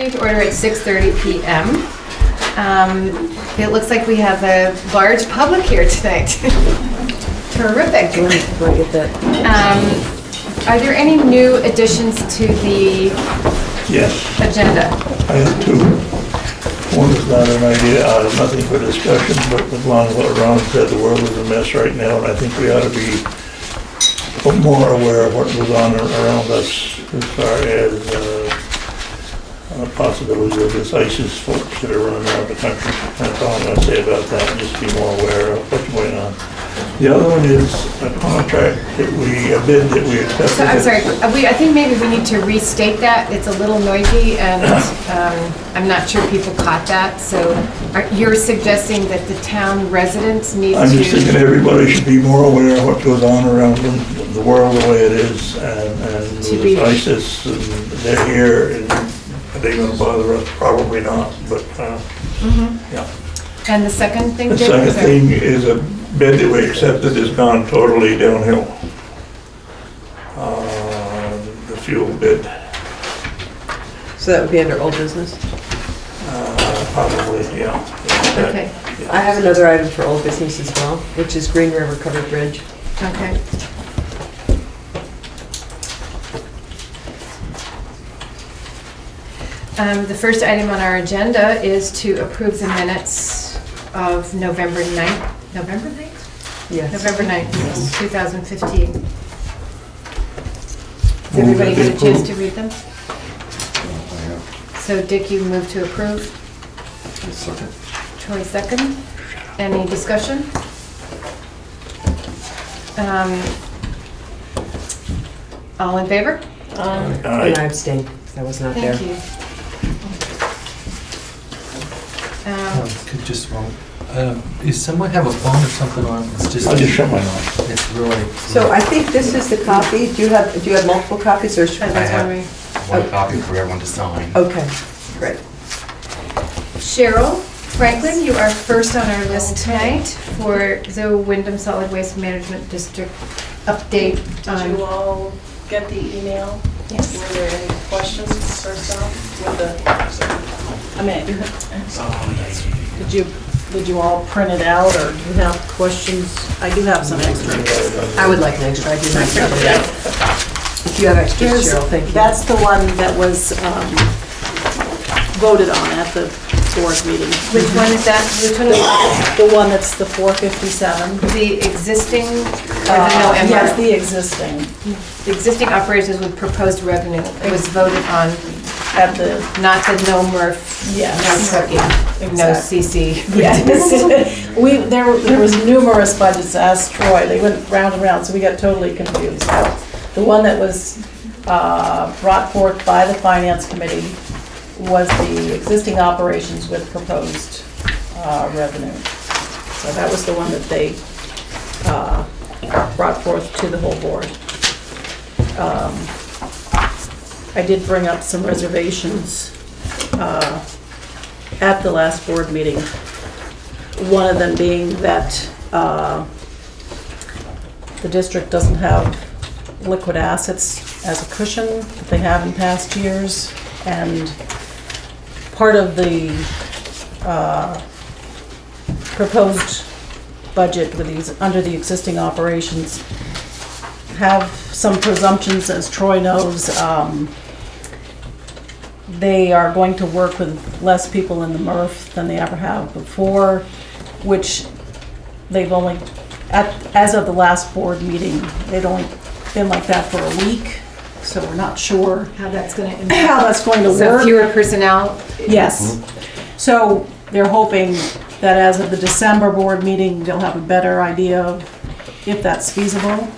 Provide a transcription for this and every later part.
To order at 6:30 p.m. It looks like we have a large public here tonight. Terrific. Are there any new additions to the agenda? I have two. One is not an idea, nothing for discussion, but along what Ron said, the world is a mess right now, and I think we ought to be more aware of what goes on around us as far as possibility of this ISIS folks that are running around the country. That's all I'm going to say about that. Just be more aware of what's going on. The other one is a contract that a bid that we accepted. So, I'm sorry, I think maybe we need to restate that. It's a little noisy and I'm not sure people caught that. So you're suggesting that the town residents need I'm just thinking everybody should be more aware of what goes on around the world the way it is, and with ISIS, and they're here, and are they going to bother us? Probably not, but yeah. And the second thing? The second thing is a bid that we accepted has gone totally downhill. The fuel bid. So that would be under old business? Probably, yeah. Okay. I have another item for old business as well, which is Green River Covered Bridge. Okay. The first item on our agenda is to approve the minutes of November 9th. November 9th? Yes. November 9th, yes. 2015. Has everybody had a chance to read them? So Dick, you move to approve? Second. Troy, second. Any discussion? All in favor? And I abstain, because I was not there. Thank you. Could just one. Does someone have a phone or something on? It's just. I'll just shut mine off. It's really. So I think this is the copy. Do you have multiple copies, or should I have one copy for everyone to sign. Okay, great. Cheryl Franklin, you are first on our list tonight for the Wyndham Solid Waste Management District update. Did you all get the email? Yes. Were there any questions or so with the? I mean, did you all print it out, or do you have questions? I do have some extra. I would like an extra. I do not have it. If you have extras, Cheryl, thank you. That's the one that was voted on at the board meeting. Which one is that? Which one is that? The one that's the 457. The existing, yes, the existing. The existing operations with proposed revenue. It was voted on At the, not the no MRF, yes. no trucking, no CC. Yes. there was numerous budgets asked Troy. They went round and round, so we got totally confused. The one that was brought forth by the Finance Committee was the existing operations with proposed revenue. So that was the one that they brought forth to the whole board. I did bring up some reservations at the last board meeting. One of them being that the district doesn't have liquid assets as a cushion that they have in past years, and part of the proposed budget with these under the existing operations have some presumptions, as Troy knows. They are going to work with less people in the MRF than they ever have before, which they've only, as of the last board meeting, they'd only been like that for a week. So we're not sure How that's going to how impact. that's going to work. So fewer personnel? Yes. So they're hoping that as of the December board meeting, they'll have a better idea of if that's feasible.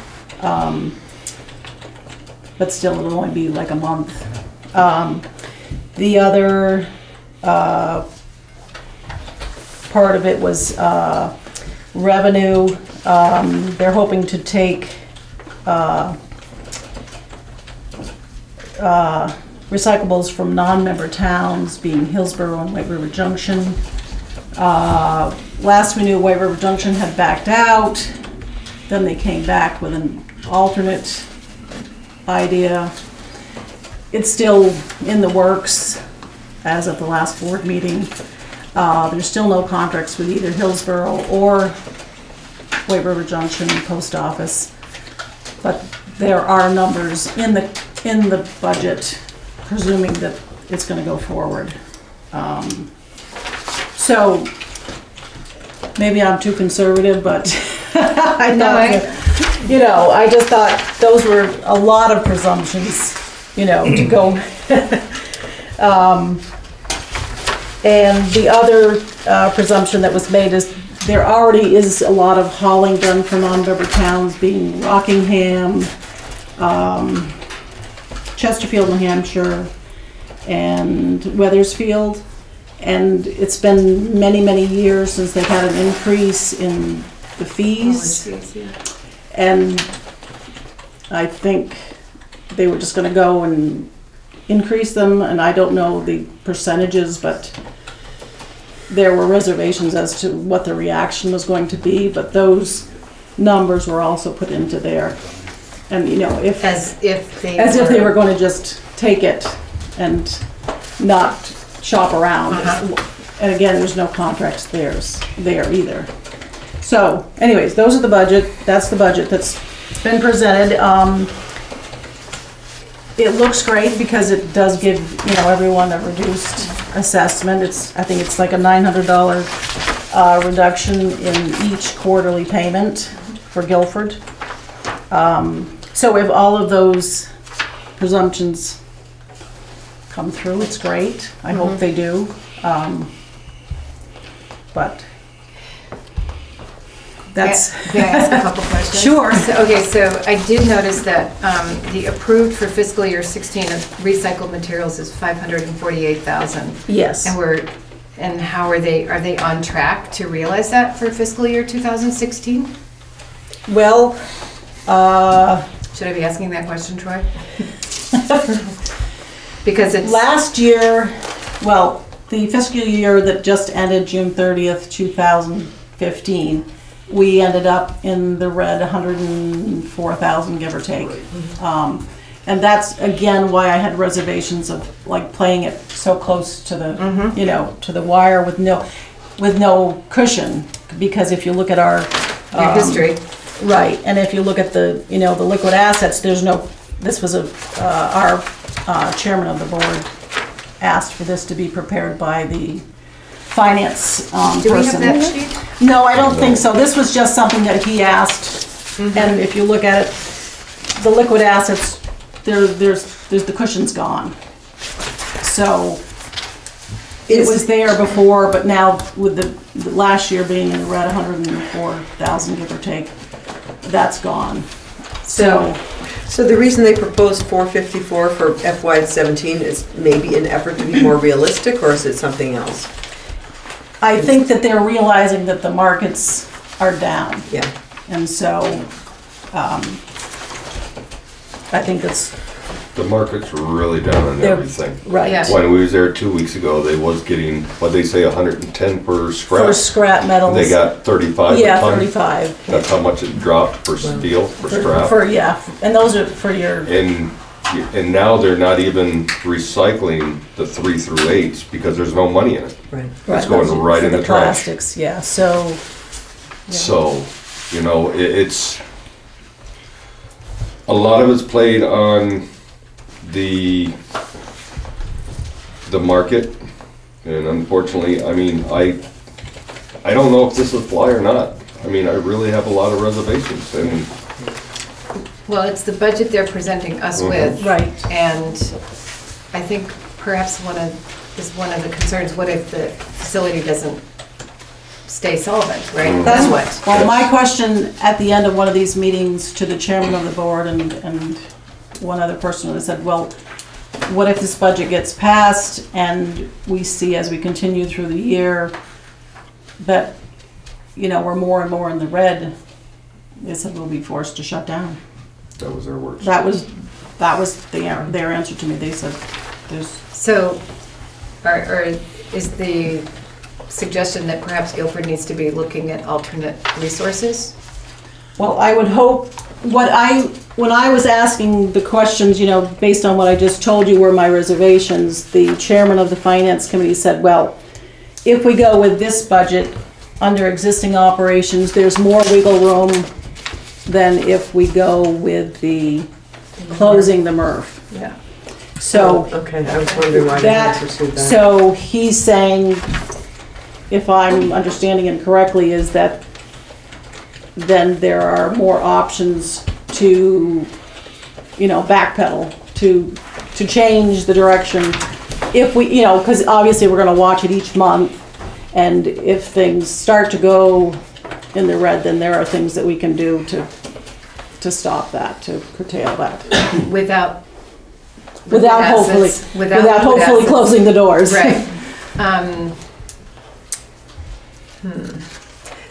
But still, it'll only be like a month. The other part of it was revenue. They're hoping to take recyclables from non-member towns, being Hillsborough and White River Junction, Last we knew, White River Junction had backed out. Then they came back with an alternate idea. It's still in the works as of the last board meeting. There's still no contracts with either Hillsborough or White River Junction Post Office. But there are numbers in the budget, presuming that it's going to go forward. So maybe I'm too conservative, but I thought, you know, I just thought those were a lot of presumptions, you know, to go. And the other presumption that was made is there already is a lot of hauling done for non-member towns, being Rockingham, Chesterfield, New Hampshire, and Wethersfield. And it's been many, many years since they've had an increase in the fees. And I think they were just going to go and increase them, and I don't know the percentages, but there were reservations as to what the reaction was going to be, but those numbers were also put into there. And you know, as if they were going to just take it and not shop around. And again, there's no contracts there either. So anyways, those are the budget. That's the budget that's been presented. It looks great because it does give, you know, everyone a reduced assessment. I think it's like a $900 reduction in each quarterly payment for Guilford. So if all of those presumptions come through, it's great. I hope they do. But that's... May I ask a couple questions? Sure. So I did notice that the approved for fiscal year 16 of recycled materials is 548,000. Yes. And how are they on track to realize that for fiscal year 2016? Well, should I be asking that question, Troy? Because it's... Last year, well, the fiscal year that just ended June 30th, 2015, we ended up in the red 104,000, give or take. And that's, again, why I had reservations of like playing it so close to the, you know, to the wire with no cushion. Because if you look at our... your history. Right, and if you look at the, you know, the liquid assets, there's no, this was our chairman of the board asked for this to be prepared by the finance person. Do we have that sheet? No, I don't think so. This was just something that he asked, and if you look at it, the liquid assets, there's the cushion's gone. So it was there before, but now with the last year being in the red 104,000, give or take, that's gone. So the reason they proposed 454 for FY17 is maybe an effort to be more realistic, or is it something else? I think that they're realizing that the markets are down. Yeah. And so I think that's... The market's really down on everything. Right. Yeah. When we was there 2 weeks ago, they was getting, what'd they say, 110 per scrap? For scrap metals. They got 35 Yeah, a ton? 35. That's how much it dropped for steel, for scrap? Yeah, and those are for your... And now they're not even recycling the 3 through 8s because there's no money in it. Right. It's going right in the trash. Plastics, yeah, so... Yeah. So, you know, it's... A lot of it's played on the market, and unfortunately, I mean, I don't know if this will fly or not. I mean, I really have a lot of reservations, and Well, it's the budget they're presenting us with. Right. And I think perhaps one of the concerns, what if the facility doesn't stay solvent, right? That's what. Well, my question at the end of one of these meetings to the chairman of the board and one other person said, well, what if this budget gets passed and we see as we continue through the year that, you know, we're more and more in the red? They said we'll be forced to shut down. that was their words. That was their answer to me. They said there's... So, or is the suggestion that perhaps Guilford needs to be looking at alternate resources? Well, I would hope, when I was asking the questions, you know, based on what I just told you were my reservations, the chairman of the finance committee said, well, if we go with this budget under existing operations, there's more wiggle room than if we go with the closing the MRF. Yeah. So Okay, I was wondering why they that, didn't pursue that. so he's saying, if I'm understanding him correctly, is that then there are more options to, you know, backpedal, to change the direction. If we, you know, because obviously we're gonna watch it each month, and if things start to go in the red, then there are things that we can do to stop that, to curtail that. Without Without hopefully closing the doors. Right.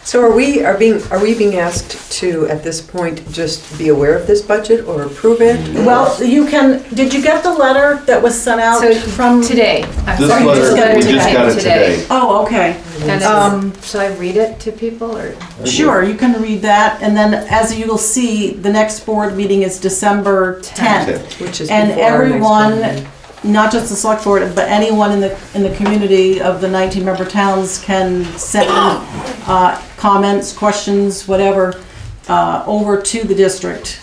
So are we being asked to, at this point, just be aware of this budget or approve it? Well, you can, did you get the letter that was sent out So from? today. I'm This sorry, letter, we just got it today. Oh, okay. And shall I read it to people or? Sure, you can read that, and then as you will see, the next board meeting is December 10th. Which is And before our next everyone, board meeting. not just the select board, but anyone in the community of the 19 member towns can send comments, questions, whatever, over to the district.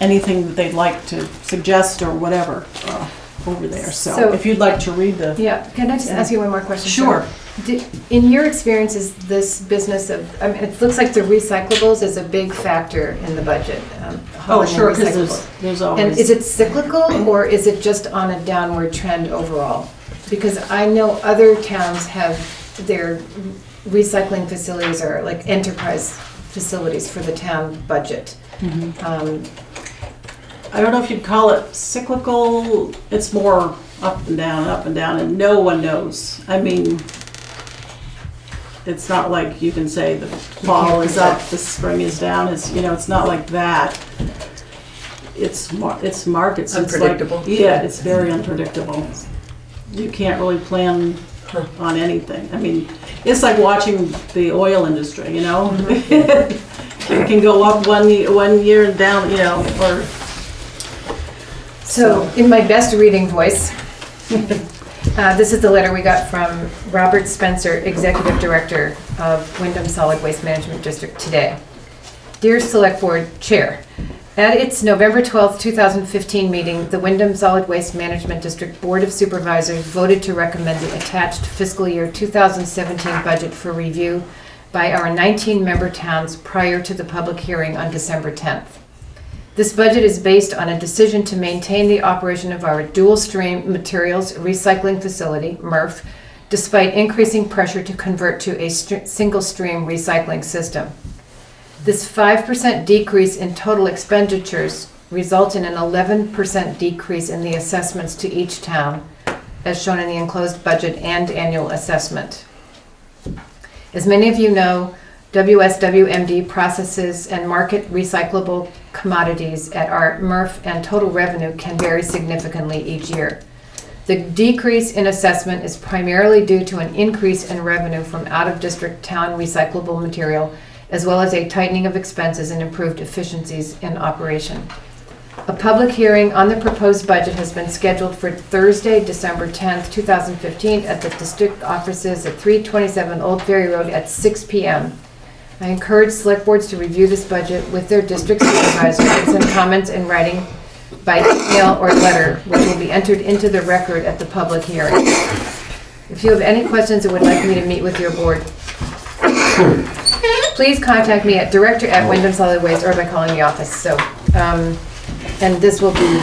Anything that they'd like to suggest or whatever, over there. So So- if you'd like to read the. Yeah, can I just ask you one more question? Sure. So, in your experience, is this business of, I mean, it looks like the recyclables is a big factor in the budget. Oh, hauling in sure, because recyclables. there's And always. is it cyclical or is it just on a downward trend overall? Because I know other towns have their recycling facilities are like enterprise facilities for the town budget. I don't know if you'd call it cyclical, it's more up and down, and no one knows. I mean, it's not like you can say the fall is up, the spring is down, it's, you know, it's not like that. It's markets. It's like- Unpredictable. Yeah, it's very unpredictable. You can't really plan on anything. I mean, it's like watching the oil industry, you know? It can go up one year and down, you know, or. So, in my best reading voice, this is the letter we got from Robert Spencer, Executive Director of Wyndham Solid Waste Management District today. Dear Select Board Chair, at its November 12th, 2015 meeting, the Wyndham Solid Waste Management District Board of Supervisors voted to recommend the attached fiscal year 2017 budget for review by our 19 member towns prior to the public hearing on December 10th. This budget is based on a decision to maintain the operation of our dual-stream materials recycling facility, MRF, despite increasing pressure to convert to a single-stream recycling system. This 5% decrease in total expenditures results in an 11% decrease in the assessments to each town, as shown in the enclosed budget and annual assessment. As many of you know, WSWMD processes and market recyclable commodities at our MRF, and total revenue can vary significantly each year. The decrease in assessment is primarily due to an increase in revenue from out-of-district town recyclable material, as well as a tightening of expenses and improved efficiencies in operation. A public hearing on the proposed budget has been scheduled for Thursday, December 10th, 2015 at the district offices at 327 Old Ferry Road at 6 p.m. I encourage select boards to review this budget with their district supervisors and send comments in writing by email or letter, which will be entered into the record at the public hearing. If you have any questions or would like me to meet with your board, please contact me at director@Wyndham Solid Waste or by calling the office. So, and this will be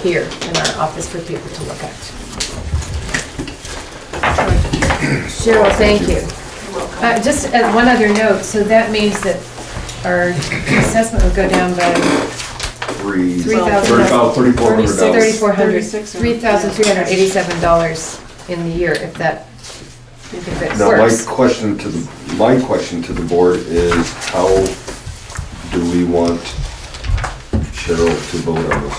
here in our office for people to look at. Cheryl, thank you. Just as one other note, so that means that our assessment would go down by $3,387 in the year, if that Now, works. my question to the board is, how do we want Cheryl to vote on this?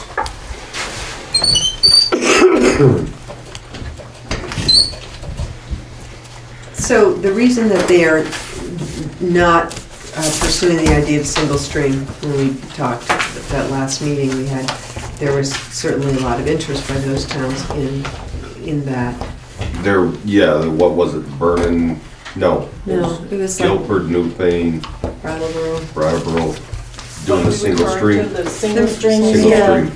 the reason that they are not pursuing the idea of single stream, when we talked at that last meeting we had, there was certainly a lot of interest by those towns in that. What was it, Vernon? No. No, it was like Guilford, Newfane, Brattleboro, doing the single stream. The single stream, Single yeah. stream.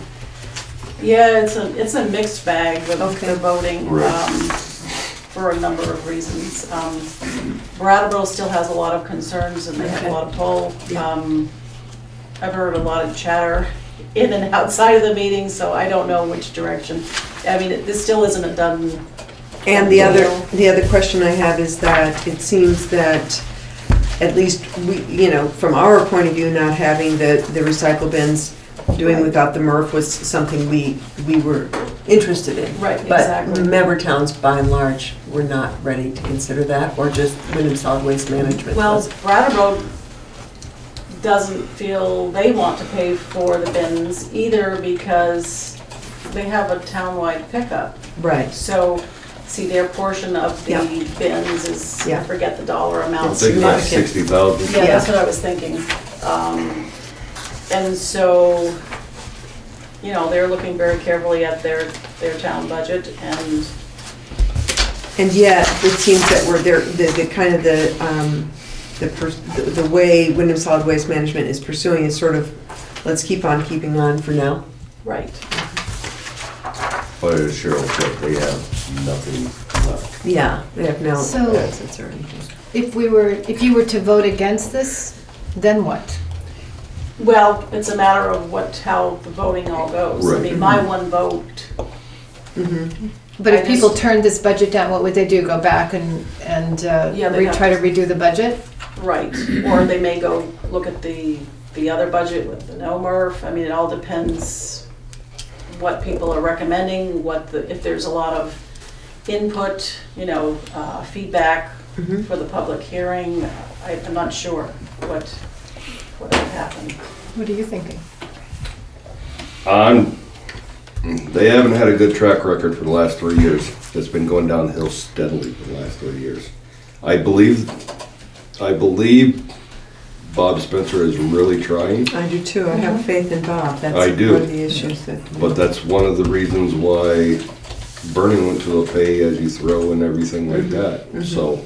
Yeah, it's a mixed bag with Okay. the voting, Right. for a number of reasons. Brattleboro still has a lot of concerns and they have a lot of pull. Yeah. I've heard a lot of chatter in and outside of the meeting, so I don't know which direction. I mean, this still isn't a done. And the other question I have is that it seems that at least we, from our point of view, not having the recycle bins, doing without the MRF was something we were interested in. Right, But exactly. member towns, by and large, were not ready to consider that, or just Wyndham Solid Waste Management. Well, Brattleboro doesn't feel they want to pay for the bins either because they have a townwide pickup. Right. So, see, their portion of the Yeah. bins is, I Yeah. forget the dollar I amount. think that's significant. 60,000. Yeah, that's what I was thinking. And so, they're looking very carefully at their town budget And yet, it seems that we're there, the way Wyndham Solid Waste Management is pursuing is sort of, let's keep on keeping on for now. right. But as Cheryl said, they have nothing left. Yeah, they have no So- assets or anything. If you were to vote against this, then what? Well, it's a matter of how the voting all goes. I Right. mean, my one vote, But I if people just- turned this budget down, what would they do? Go back and Yeah, they'd have try to to- redo the budget? right, or they may go look at the other budget with the no MRF. I mean, it all depends what people are recommending, if there's a lot of input, feedback Mhm. for the public hearing. I'm not sure what would happen. What are you thinking? They haven't had a good track record for the last 3 years. It's been going downhill steadily for the last 3 years. I believe Bob Spencer is really trying, I do too, I have faith in Bob, that's I do. one of the issues that. but that's one of the reasons why Bernie went to a pay as you throw and everything like that. So,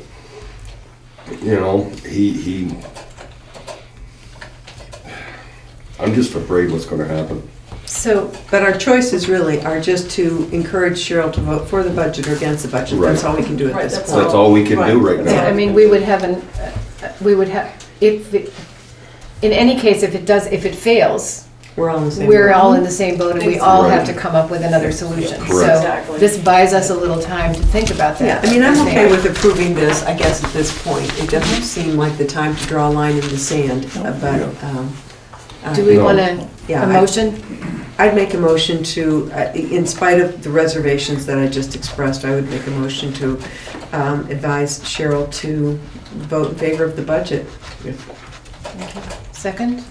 I'm just afraid what's gonna happen. So, But our choices really are just to encourage Cheryl to vote for the budget or against the budget, that's Right. all we can do at Right, this that's point. That's all we can do right Right. yeah, now. I mean, we would have in any case, if it fails, We're all in the same. we're boat. all in the same boat and we all have Right. to come up with another solution. Correct. So Exactly. this buys us a little time to think about Yeah, that. I mean, I'm okay with approving this, I guess, at this point. It doesn't seem like the time to draw a line in the sand, but. Do we No. want Yeah, a motion? I'd make a motion to, in spite of the reservations that I just expressed, I would make a motion to advise Cheryl to vote in favor of the budget. Second?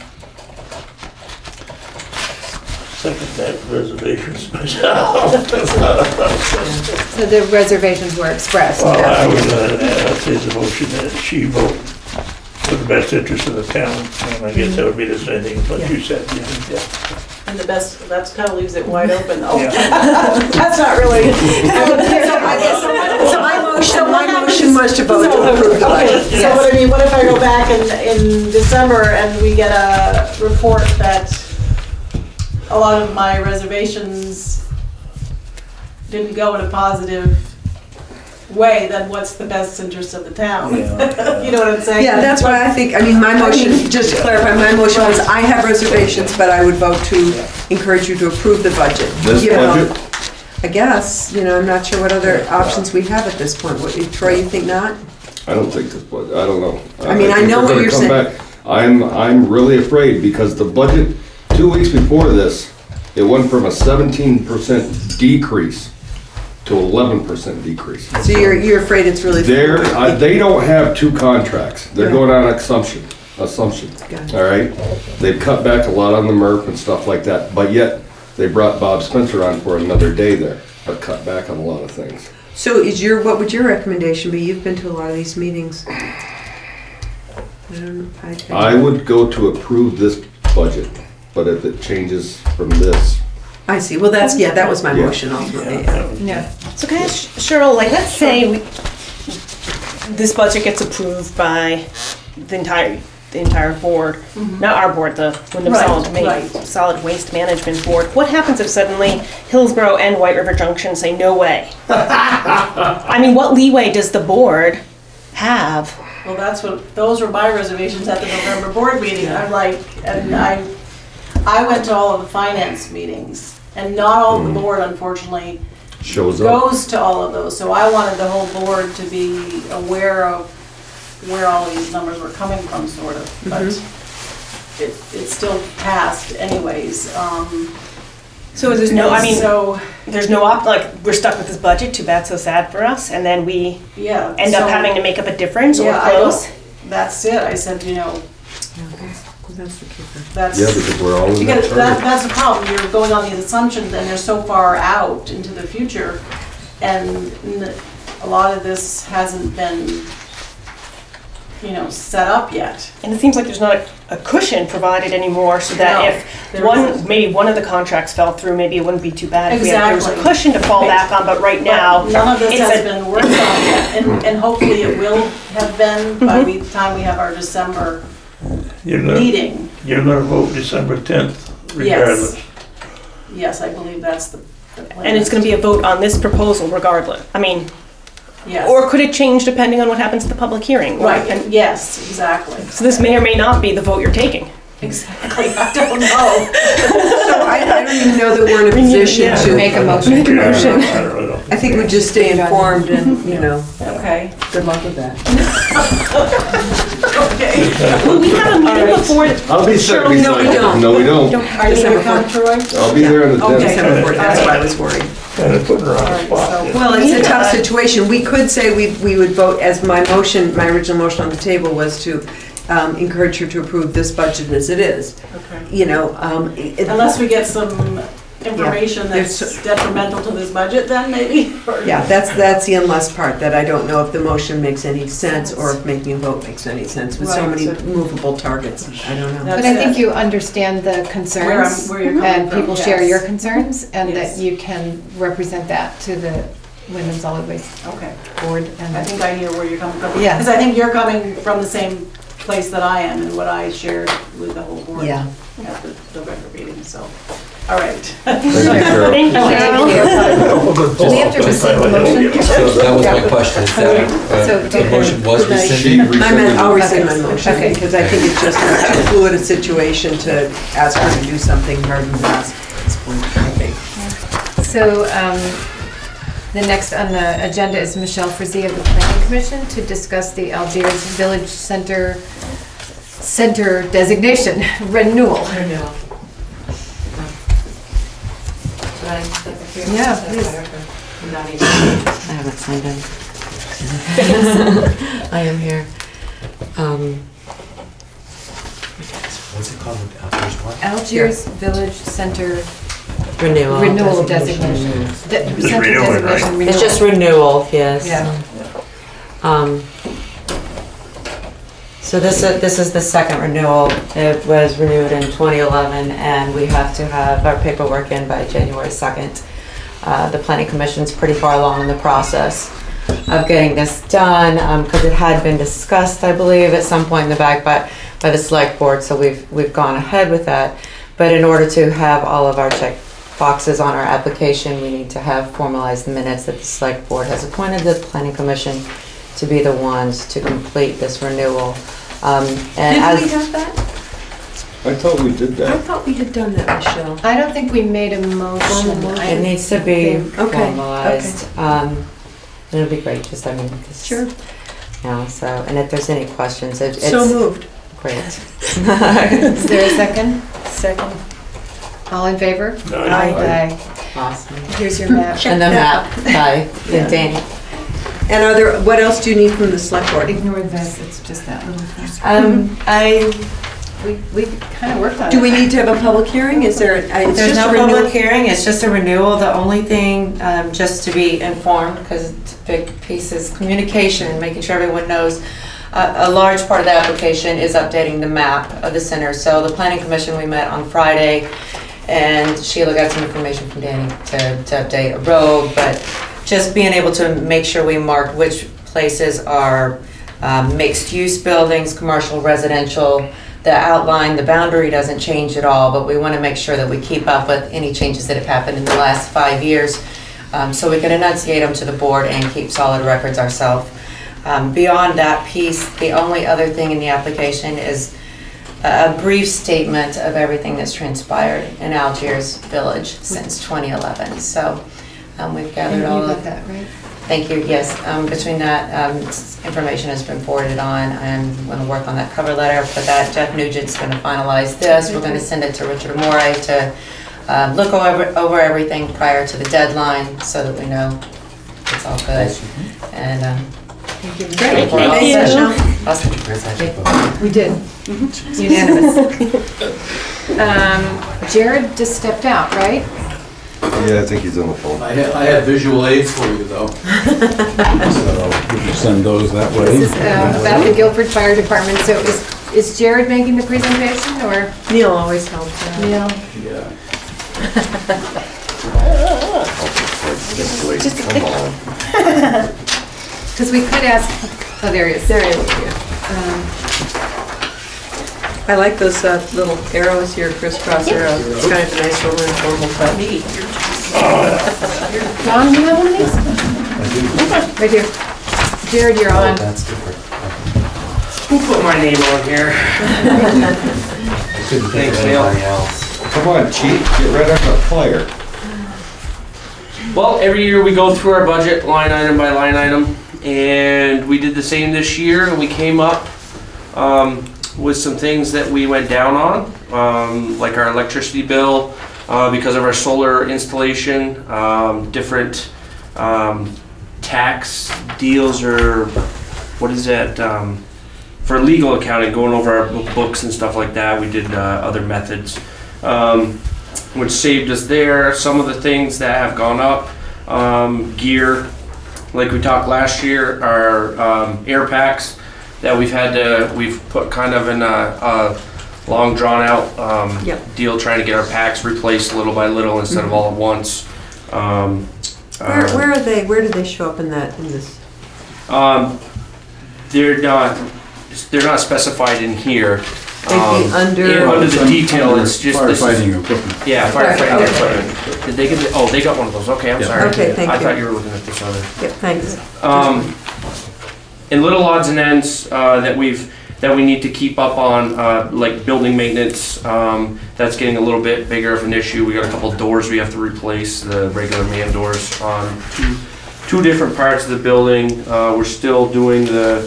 Second that reservations myself. So the reservations were expressed. Well, I would say the motion that she vote for the best interest of the town, and I guess that would be the same thing as what you said. Yeah. And that kind of leaves it wide open, though. Yeah. That's not really. So my motion was to vote to approve the Okay, budget. so what I mean, what if I go back in December and we get a report that a lot of my reservations didn't go in a positive way, then what's the best interest of the town? Yeah. You know what I'm saying? Yeah, that's why I think, I mean, my motion, just to clarify, my motion was, I have reservations, but I would vote to encourage you to approve the budget. This You know, budget, I guess, I'm not sure what other options we have at this point. Troy, you think not? I don't think this budget, I don't know. I mean, I think know they're what gonna you're come saying. back. I'm really afraid because the budget, 2 weeks before this, it went from a 17% decrease to 11% decrease. So you're afraid it's really. They don't have two contracts. They're Yeah. going on assumption, Gotcha. all right? They've cut back a lot on the MRF and stuff like that, but yet they brought Bob Spencer on for another day there, but cut back on a lot of things. So what would your recommendation be? You've been to a lot of these meetings. I would go to approve this budget, but if it changes from this, I see. Well, that was my Yeah. motion ultimately. Yeah. So can I ask Cheryl, like, let's say this budget gets approved by the entire board, not our board, the Wyndham Right. Solid Waste Management Board. What happens if suddenly Hillsborough and White River Junction say no way? I mean, what leeway does the board have? Well, those were my reservations at the November board meeting. I'm like, and I went to all of the finance meetings, and not all of the board, unfortunately, shows up. goes to all of those. So I wanted the whole board to be aware of where all these numbers were coming from, sort of. But it still passed anyways. So there's no, I mean, so there's no, like, we're stuck with this budget, too bad, so sad for us, and then we yeah, end so, up having to make up a difference or yeah, close? That's it. I said, That's the kicker. that's. Yeah, because we're all in that Because target. that's the problem, you're going on these assumptions and they're so far out into the future, and a lot of this hasn't been, set up yet. And it seems like there's not a cushion provided anymore, so that No, if there one, isn't. maybe one of the contracts fell through, maybe it wouldn't be too bad if there was a Exactly. cushion to fall back on, but right now, But none of this it's has a- been worked on yet, and hopefully it will have been by the time we have our December You're gonna, meeting. you're gonna vote December 10th regardless. Yes, I believe that's the plan. and it's gonna be a vote on this proposal regardless. I mean, Yes. or could it change depending on what happens at the public hearing? Or- Right, and- yes, exactly. So this may or may not be the vote you're taking. Exactly, I don't know. So I don't even know that we're in a position Yeah. to Make a motion. I don't really know. I think we just stay informed and, Okay, good luck with that. okay. Will we have a meeting before? I'll be sick. No, we don't. No, we don't. Are you December gonna come, Troy? I'll be there on the Okay. 10th. December 4th, that's why I was worried. Kind of putting her on the Alright, spot. so- Well, it's a tough situation. We could say we would vote, as my original motion on the table was to encourage her to approve this budget as it is. Okay. Unless Unless we get some information there's that's detrimental to this budget, then maybe? Or- Yeah, that's the unless part, that I don't know if the motion makes any sense or if making a vote makes any sense with so Right, many so- movable targets. I don't know. That's But I think it. you understand the concerns, Where you're coming and from, people share yes. your concerns, and Yes. that you can represent that to the Wyndham Solid Waste Okay, Board. I And think I hear where you're coming from. Yeah. Because I think you're coming from the same place that I am and what I shared with the whole board Yeah. at the November meeting, so, all right. Thank you, Cheryl. Thank you, Cheryl. Do we have to rescind the motion? So that was my question, is that So the motion was She rescinded? I'll rescinded. rescind my Okay. motion Okay. because I think it's just too fluid a situation to ask her to do something rather than ask at this point, I think. So, the next on the agenda is Michelle Frehsee of the Planning Commission to discuss the Algiers Village Center designation renewal. Yeah, please. I haven't signed in. I am here. What's it called? Algiers what? Algiers Village Center Renewal. designation. Center renewing, right? designation It's just renewal. renewal, yes. Yeah. So this is the second renewal. It was renewed in 2011, and we have to have our paperwork in by January 2nd. The Planning Commission's pretty far along in the process of getting this done, because it had been discussed, I believe, at some point in the back by the Select Board, so we've gone ahead with that. But in order to have all of our check boxes on our application, we need to have formalized minutes that the Select Board has appointed the Planning Commission to be the ones to complete this renewal. And Did as we have that? I thought we did I that. thought we had done that, Michelle. I don't think we made a motion. it needs to be Okay, formalized. It'll be great, just, I mean, this, Sure. yeah, so, and if there's any questions, it's So moved. great. Is there a second? Second. All in favor? Aye. Awesome. Here's your map. And the map, by Danny. And what else do you need from the Select Board? Ignore this, it's just that little thing. I we kind of worked on it. Do we need to have a public hearing? Is there, it's There's just no a renewal? public hearing, it's just a renewal. The only thing, just to be informed, because it's a big piece, is communication, making sure everyone knows. A large part of the application is updating the map of the center. So the planning commission, we met on Friday, and Sheila got some information from Danny to update a road, but just being able to make sure we mark which places are mixed-use buildings, commercial, residential. The outline, the boundary doesn't change at all, but we want to make sure that we keep up with any changes that have happened in the last 5 years, so we can enunciate them to the board and keep solid records ourselves. Beyond that piece, the only other thing in the application is a brief statement of everything that's transpired in Algiers Village since 2011. So we've gathered all of that, right? Thank you, yes. Between that, information has been forwarded on. I'm going to work on that cover letter for that. Jeff Nugent's going to finalize this. We're going to send it to Richard Amore to look over everything prior to the deadline so that we know it's all good. And Thank you. Great. we're all Thank you. set. I'll send you Chris, actually. We did. Unanimous. Jared just stepped out, right? Yeah, I think he's on the phone. I have visual aids for you, though. So we can send those that way. This is about the Guilford Fire Department. So is Jared making the presentation, or? Neil always helps. Neil? Yeah. Come on. Because we could ask, oh, there he is. There he is. I like those little arrows here, crisscross arrows. It's kind of a nice little informal touch. John, do you have one of these? Right here. Jared, you're on. That's different. Who put my name on here? Thanks, Neil. Come on, chief, get right on the fire. Well, every year we go through our budget line item by line item, and we did the same this year, and we came up with some things that we went down on, like our electricity bill, because of our solar installation, different tax deals, or what is that, for legal accounting, going over our books and stuff like that. We did other methods, which saved us there. Some of the things that have gone up, gear, like we talked last year, our air packs that we've put kind of in a long drawn out deal, trying to get our packs replaced little by little instead of all at once. Where are they? Where do they show up in this? They're not specified in here. They'd be under the detail. It's just firefighting equipment. Yeah, firefighting Okay. equipment. Did they get the, oh, they got one of those. Okay, I'm sorry. Okay, thank I you. thought you were looking at this other. Yep, thanks. And little odds and ends that we need to keep up on, like building maintenance. That's getting a little bit bigger of an issue. We got a couple doors we have to replace, the regular man doors on two different parts of the building. We're still doing the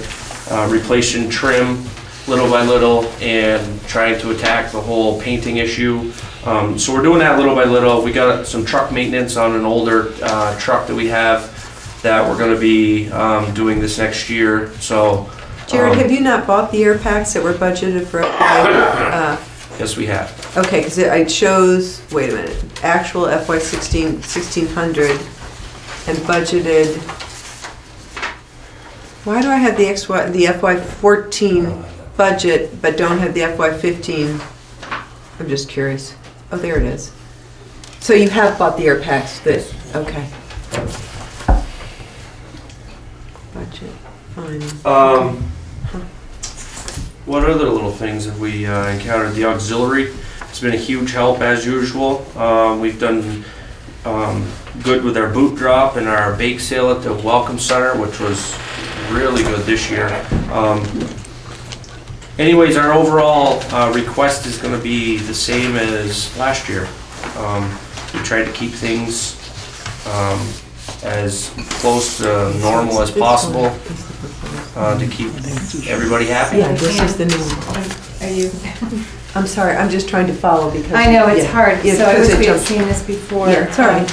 replacing trim little by little and trying to attack the whole painting issue. So we're doing that little by little. We got some truck maintenance on an older truck that we have that we're going to be doing this next year. So, Jared, have you not bought the air packs that were budgeted for FY? Yes, we have. Okay, because it shows, wait a minute, actual FY 1600 and budgeted. Why do I have the FY 14 budget but don't have the FY 15? I'm just curious. Oh, there it is. So you have bought the air packs that, okay. Budget, fine. What other little things have we encountered? The auxiliary has been a huge help as usual. We've done good with our boot drop and our bake sale at the Welcome Center, which was really good this year. Anyways, our overall request is going to be the same as last year. We tried to keep things as close to normal as possible to keep everybody happy. Yeah, this is the new one. Are you? I'm sorry, I'm just trying to follow because. I know, it's yeah, hard, yeah, so I because wish it we had jumped. seen this before. Yeah, it's all right.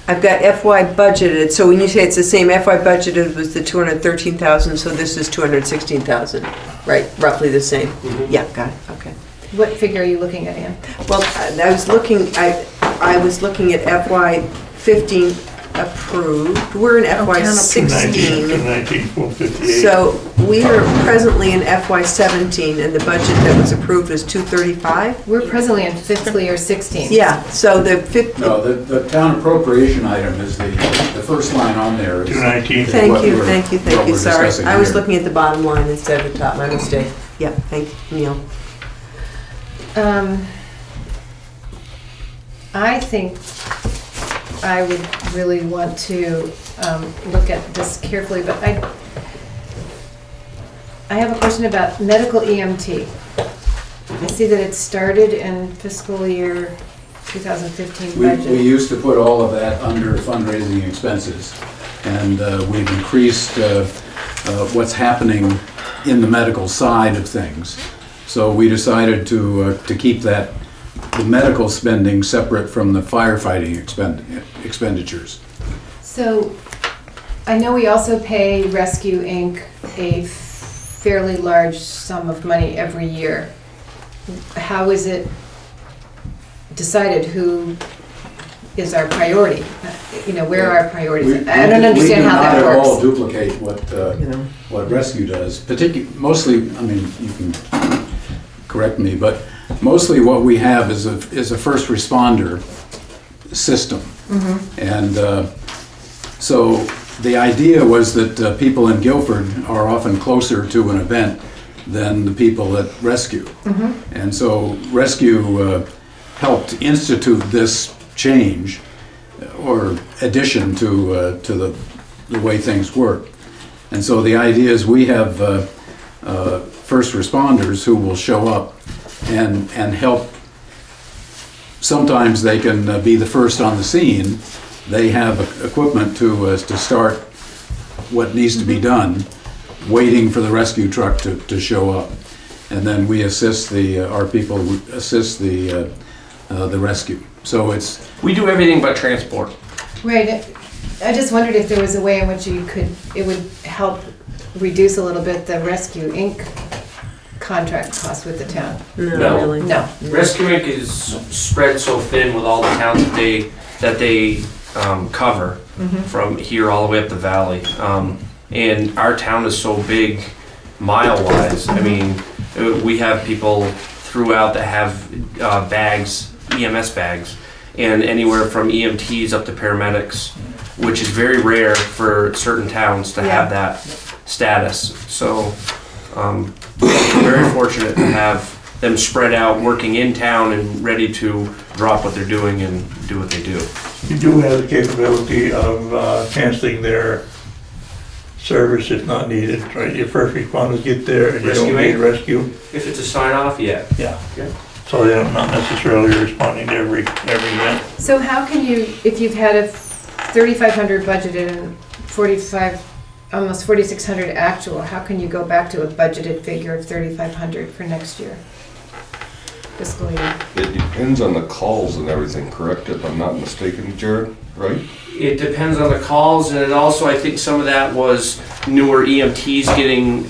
I've got FY budgeted, so when you say it's the same, FY budgeted was the 213,000, so this is 216,000, right? Roughly the same. Yeah, got it, okay. What figure are you looking at, Ann? Well, I was looking at FY 15 approved. We're in FY 16. 19,458. So we are presently in FY 17, and the budget that was approved was 235. We're presently in fiscal year 16. Yeah, so the 50. No, the town appropriation item is the first line on there. is 219. Thank what you, we're- thank you, what thank you, we're sorry. discussing I was here. looking at the bottom line instead of the top, my mistake. Yeah, thank you, Neil. I think I would really want to look at this carefully, but I have a question about medical EMT. I see that it started in fiscal year 2015 We budget. used to put all of that under fundraising expenses, and we've increased what's happening in the medical side of things. So we decided to keep the medical spending separate from the firefighting expenditures. So I know we also pay Rescue Inc. a fairly large sum of money every year. How is it decided who is our priority? You know, where are our priorities? I don't understand how that We do not at all works. duplicate what Rescue does. Mostly, I mean, you can correct me, but mostly what we have is a first responder system. And so the idea was that people in Guilford are often closer to an event than the people at Rescue. And so Rescue helped institute this change or addition to the way things work. And so the idea is we have first responders who will show up and help. Sometimes they can be the first on the scene. They have equipment to start what needs to be done, waiting for the rescue truck to show up. And then we assist our people assist the rescue. So We do everything but transport. Right. I just wondered if there was a way in which it would help reduce a little bit the Rescue Inc. contract cost with the town. No. Really. No. Rescue Inc. is spread so thin with all the towns that they cover from here all the way up the valley. And our town is so big mile-wise. I mean, we have people throughout that have bags, EMS bags, and anywhere from EMTs up to paramedics, which is very rare for certain towns to have that status. So we're very fortunate to have them spread out, working in town and ready to drop what they're doing and do what they do. You do have the capability of canceling their service if not needed, right? Your first responders get there and you don't need rescue. If it's a sign-off, yeah. Yeah. So they're not necessarily responding to every event. So how can you, if you've had a 3,500 budgeted and almost 4,600 actual, how can you go back to a budgeted figure of 3,500 for next year? Fiscal year. It depends on the calls and everything, correct? If I'm not mistaken, Jared, right? It depends on the calls, and it also, I think some of that was newer EMTs getting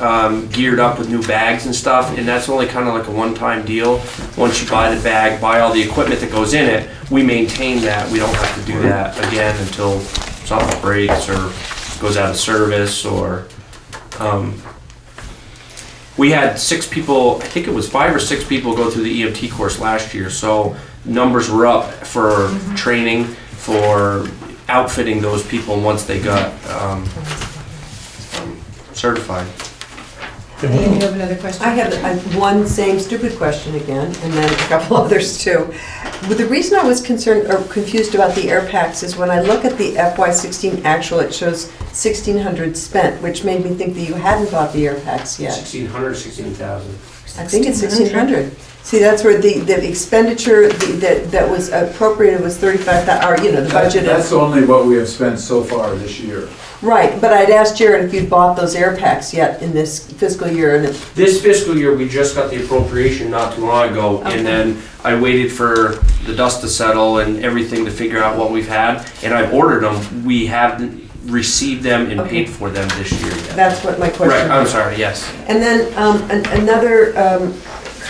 geared up with new bags and stuff, and that's only kind of like a one-time deal. Once you buy the bag, buy all the equipment that goes in it, we maintain that. We don't have to do that again until something breaks or goes out of service or... we had 6 people, I think it was 5 or 6 people go through the EMT course last year, so numbers were up for training, for outfitting those people once they got certified. Ian, you have another question? I have one same stupid question again, and then a couple others too. But the reason I was concerned or confused about the air packs is when I look at the FY16 actual, it shows 1,600 spent, which made me think that you hadn't bought the air packs yet. 1,600, 16,000. I think it's 1,600. See, that's where the expenditure that was appropriated was 35,000, or, the budget. That's only what we have spent so far this year. Right, but I'd asked Jared if you'd bought those air packs yet in this fiscal year, and This fiscal year, we just got the appropriation not too long ago, Okay. and then I waited for the dust to settle and everything to figure out what we've had, and I've ordered them. We haven't received them and Okay. paid for them this year yet. that's what my question Right, I'm was. sorry, yes. And then another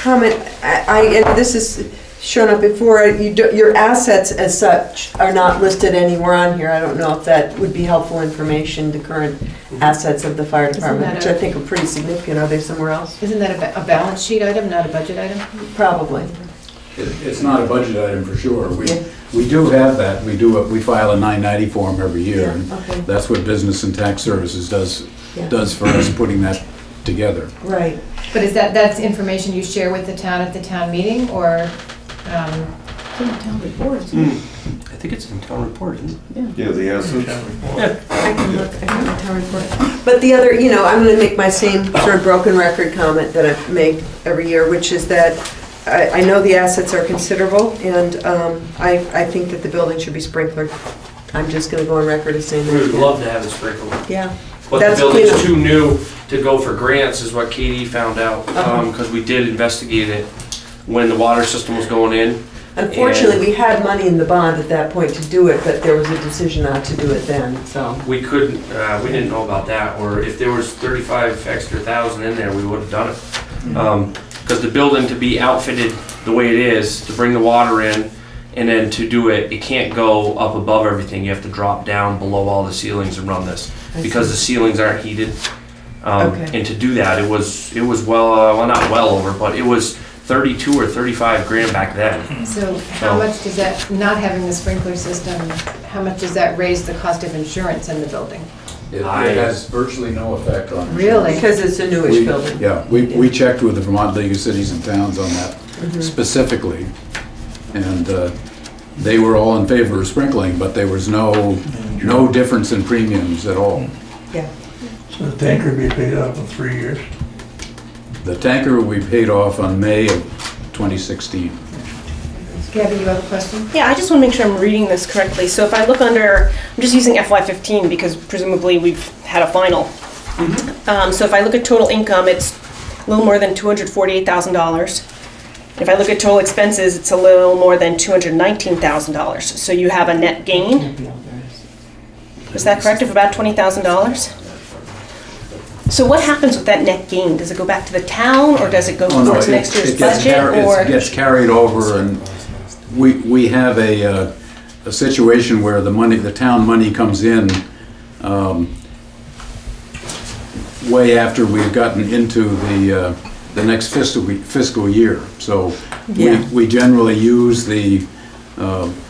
comment, and this has shown up before, your assets as such are not listed anywhere on here. I don't know if that would be helpful information, the current assets of the fire department, that which a- I think are pretty significant. Are they somewhere else? Isn't that a balance sheet item, not a budget item? Probably. It's not a budget item for sure. Yeah. We do have that. We file a 990 form every year. and Okay. That's what Business and Tax Services Yeah. does for us, putting that together. Right. But is that's information you share with the town at the town meeting, or? It's in the town report, isn't it? I think it's in town report, isn't it? Yeah, the assets. I can look, I have the town report. But the other, I'm gonna make my same sort of broken record comment that I make every year, which is that I know the assets are considerable, and I think that the building should be sprinklered. I'm just gonna go on record as saying We would that. love to have it sprinkled. Yeah, But the That's, building's you know- too new to go for grants is what Katie found out, Uh-huh. because we did investigate it when the water system was going in. unfortunately, we had money in the bond at that point to do it, but there was a decision not to do it then, so. We couldn't, we didn't know about that, or if there was 35 extra thousand in there, we would have done it. Because the building to be outfitted the way it is, to bring the water in, and then to do it, it can't go up above everything. You have to drop down below all the ceilings and run this, because the ceilings aren't heated. Okay. And to do that, it was well, not well over, but it was 32 or 35 grand back then. So how much does that, not having the sprinkler system, how much does that raise the cost of insurance in the building? It has virtually no effect on. Really? Because it's a newish building. Yeah, we checked with the Vermont League of Cities and Towns on that specifically, and they were all in favor of sprinkling, but there was no difference in premiums at all. Yeah. So the tanker be paid off in 3 years? The tanker we paid off on May of 2016. Gabby, you have a question? Yeah, I just want to make sure I'm reading this correctly. So if I look under, I'm just using FY15 because presumably we've had a final. So if I look at total income, it's a little more than $248,000. If I look at total expenses, it's a little more than $219,000. So you have a net gain. Is that correct, of about $20,000? So what happens with that net gain? Does it go back to the town, or does it go towards next year's budget? It gets carried over, and we have a situation where the town money comes in way after we've gotten into the next fiscal year. So we generally use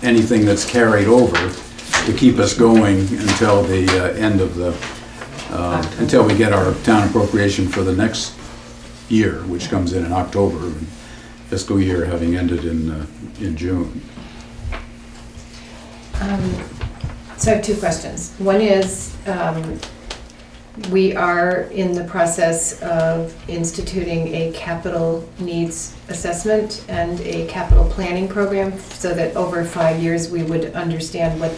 anything that's carried over to keep us going until the end of until we get our town appropriation for the next year, which comes in October, and fiscal year having ended in June. So I have two questions. One is, we are in the process of instituting a capital needs assessment and a capital planning program, so that over 5 years we would understand what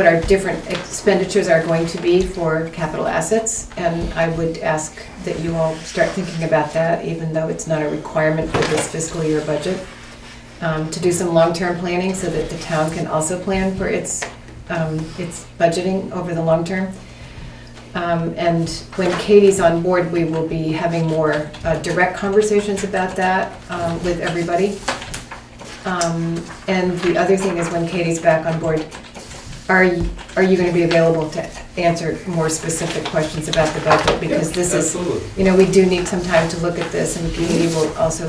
our different expenditures are going to be for capital assets. And I would ask that you all start thinking about that, even though it's not a requirement for this fiscal year budget, to do some long-term planning so that the town can also plan for its budgeting over the long term. And when Katie's on board, we will be having more direct conversations about that with everybody. And the other thing is, when Katie's back on board, are you going to be available to answer more specific questions about the budget? Because this is, we do need some time to look at this, and Katie will also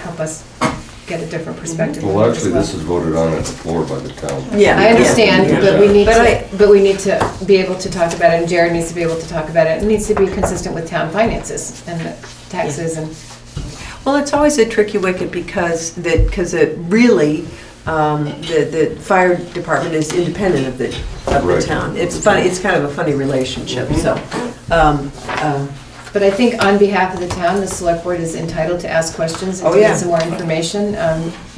help us get a different perspective. Well, actually, this is voted on at the floor by the town. Yeah, I understand, yeah. but we need to be able to talk about it, and Jared needs to be able to talk about it. It needs to be consistent with town finances and the taxes and. Well, it's always a tricky wicket because it really, the fire department is independent of the Right. town. It's funny. It's kind of a funny relationship. So, But I think on behalf of the town, the select board is entitled to ask questions and Oh, to yeah. get some more information,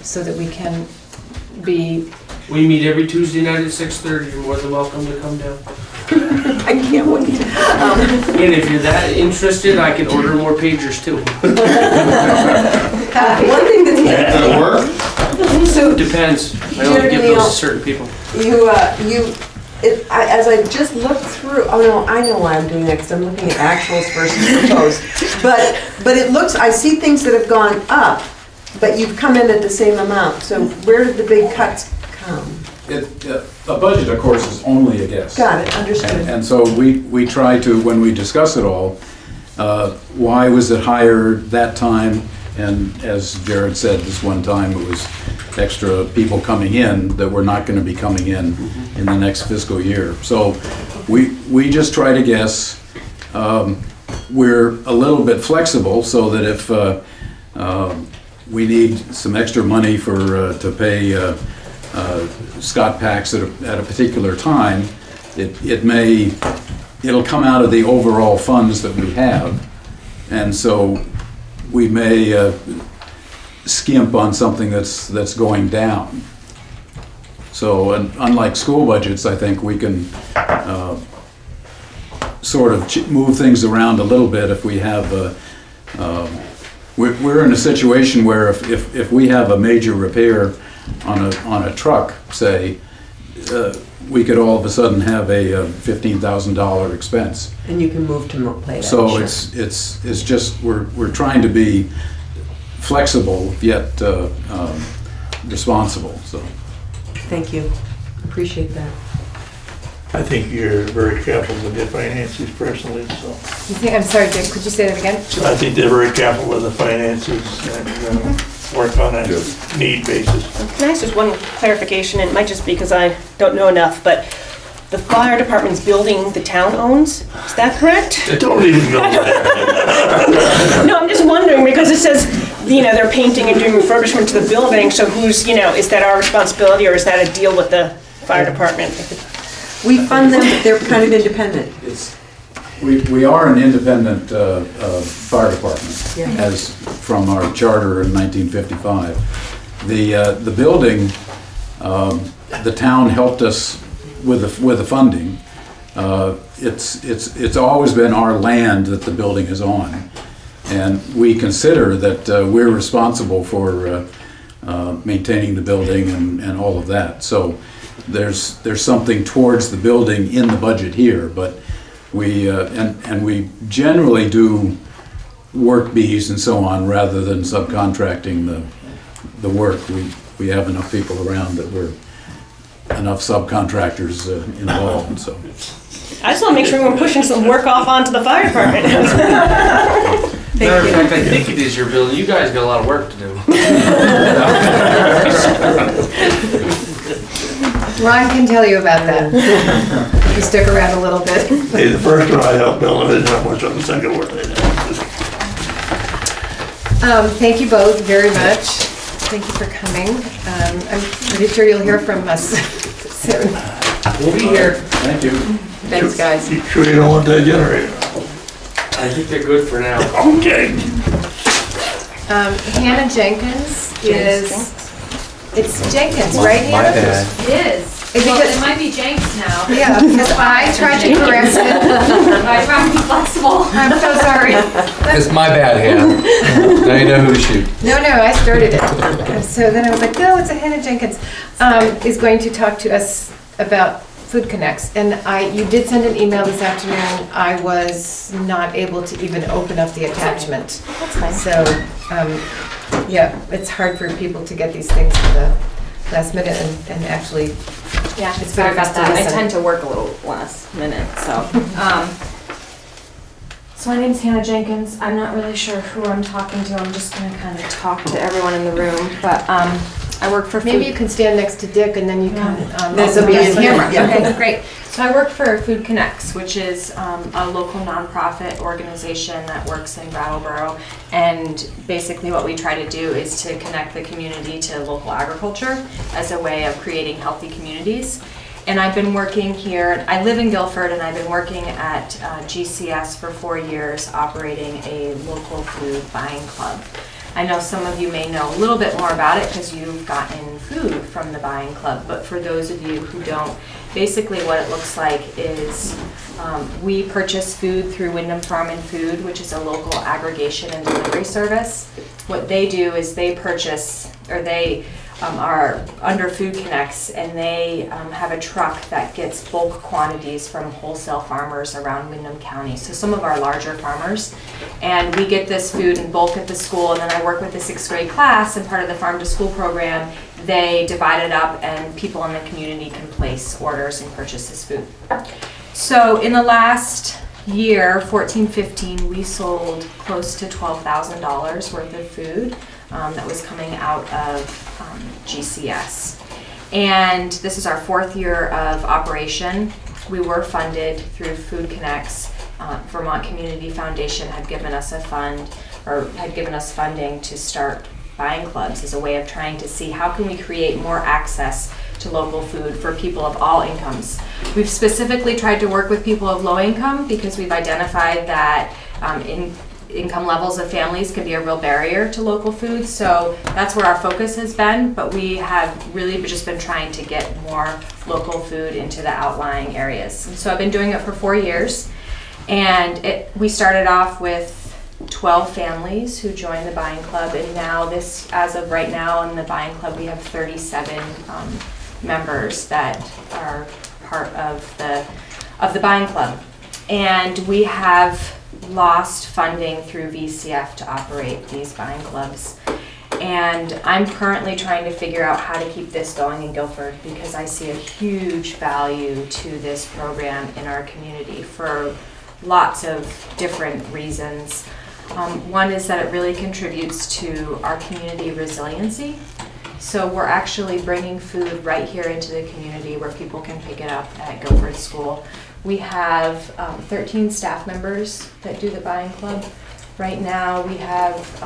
so that we can be, We meet every Tuesday night at 6:30. You're more than welcome to come down. I can't wait. And if you're that interested, I can order more pagers too. One thing that's, Does it work? so Depends. I only give those to certain people. as I just looked through, oh no, I know why I'm doing that, because I'm looking at actuals versus proposed. But it looks, I see things that have gone up, but you've come in at the same amount. So where did the big cuts come? A budget, of course, is only a guess. Got it, understood. And so we try to, when we discuss it all, why was it higher that time? And as Jared said, this one time it was extra people coming in that were not going to be coming in the next fiscal year. So we just try to guess. We're a little bit flexible so that if we need some extra money to pay Scott Pax at a particular time, it'll come out of the overall funds that we have, and so we may skimp on something that's going down. So, unlike school budgets, I think we can sort of move things around a little bit if we have we're in a situation where if we have a major repair on a truck, say, we could all of a sudden have a $15,000 expense. And you can move to play that. So sure. it's just we're trying to be flexible yet responsible. So Thank you. Appreciate that. I think you're very careful with your finances personally, so. you think, I'm sorry, Dick, could you say that again? I think they're very careful with the finances and work on a need basis. Can I ask just one clarification? It might just be because I don't know enough, but the fire department's building the town owns, is that correct? Don't even go there. No, I'm just wondering because it says, they're painting and doing refurbishment to the building, so who's, is that our responsibility or is that a deal with the fire department? We fund them, but they're kind of independent. we are an independent fire department, Yeah. as from our charter in 1955. The building, the town helped us with the funding. It's always been our land that the building is on, and we consider that we're responsible for maintaining the building and all of that. So there's something towards the building in the budget here, but we we generally do work bees and so on rather than subcontracting the work. We have enough people around that we're enough subcontractors involved. So I just want to make sure we're pushing some work off onto the fire department. Matter of fact, I think it is your building. You guys got a lot of work to do. Ron can tell you about that. If you stick around a little bit. Hey, the first one I helped build, I didn't have much on the second one. Thank you both very much. Thank you for coming. I'm pretty sure you'll hear from us soon. We'll be here. thank you. Thanks, guys. You sure you don't want that generator? I think they're good for now. Okay. Hannah Jenkins is, it's Jenkins, right, Hannah? My bad. It is. Is it Well, because- it might be Jenks now. Yeah, because I tried to correct it. I try to be flexible. I'm so sorry. It's my bad, Hannah. Now you know who to shoot. No, I started it. So then I was like, no, it's a Hannah Jenkins, is going to talk to us about Food Connects. And you did send an email this afternoon. I was not able to even open up the attachment. That's fine. So, yeah, it's hard for people to get these things at the last minute and actually, Yeah, It's sorry better about to that. I listen. tend to work a little last minute, so. So my name's Hannah Jenkins. I'm not really sure who I'm talking to. I'm just gonna kind of talk to everyone in the room, but I work for maybe you Food. can stand next to Dick and then you can This also will be be on in camera. here, yeah. Okay, great. So I work for Food Connects, which is a local nonprofit organization that works in Brattleboro. And basically what we try to do is to connect the community to local agriculture as a way of creating healthy communities. And I've been working here, I live in Guilford, and I've been working at GCS for 4 years, operating a local food buying club. I know some of you may know a little bit more about it because you've gotten food from the buying club, but for those of you who don't, basically what it looks like is we purchase food through Wyndham Farm and Food, which is a local aggregation and delivery service. What they do is they purchase, or they are under Food Connects, and they have a truck that gets bulk quantities from wholesale farmers around Wyndham County. So some of our larger farmers, and we get this food in bulk at the school, and then I work with the 6th grade class, and part of the Farm to School program, they divide it up and people in the community can place orders and purchase this food. So in the last year, 14-15, we sold close to $12,000 worth of food that was coming out of GCS. And this is our 4th year of operation. We were funded through Food Connects. Vermont Community Foundation had given us a fund, or had given us funding to start buying clubs as a way of trying to see how can we create more access to local food for people of all incomes. We've specifically tried to work with people of low income because we've identified that income levels of families can be a real barrier to local food. So that's where our focus has been, but we have really just been trying to get more local food into the outlying areas. And so I've been doing it for 4 years, and we started off with 12 families who joined the buying club, and now as of right now in the buying club, we have 37 members that are part of the buying club. And we have lost funding through VCF to operate these buying clubs. And I'm currently trying to figure out how to keep this going in Guilford because I see a huge value to this program in our community for lots of different reasons. One is that it really contributes to our community resiliency. So we're actually bringing food right here into the community where people can pick it up at Guilford School. We have 13 staff members that do the buying club. Right now we have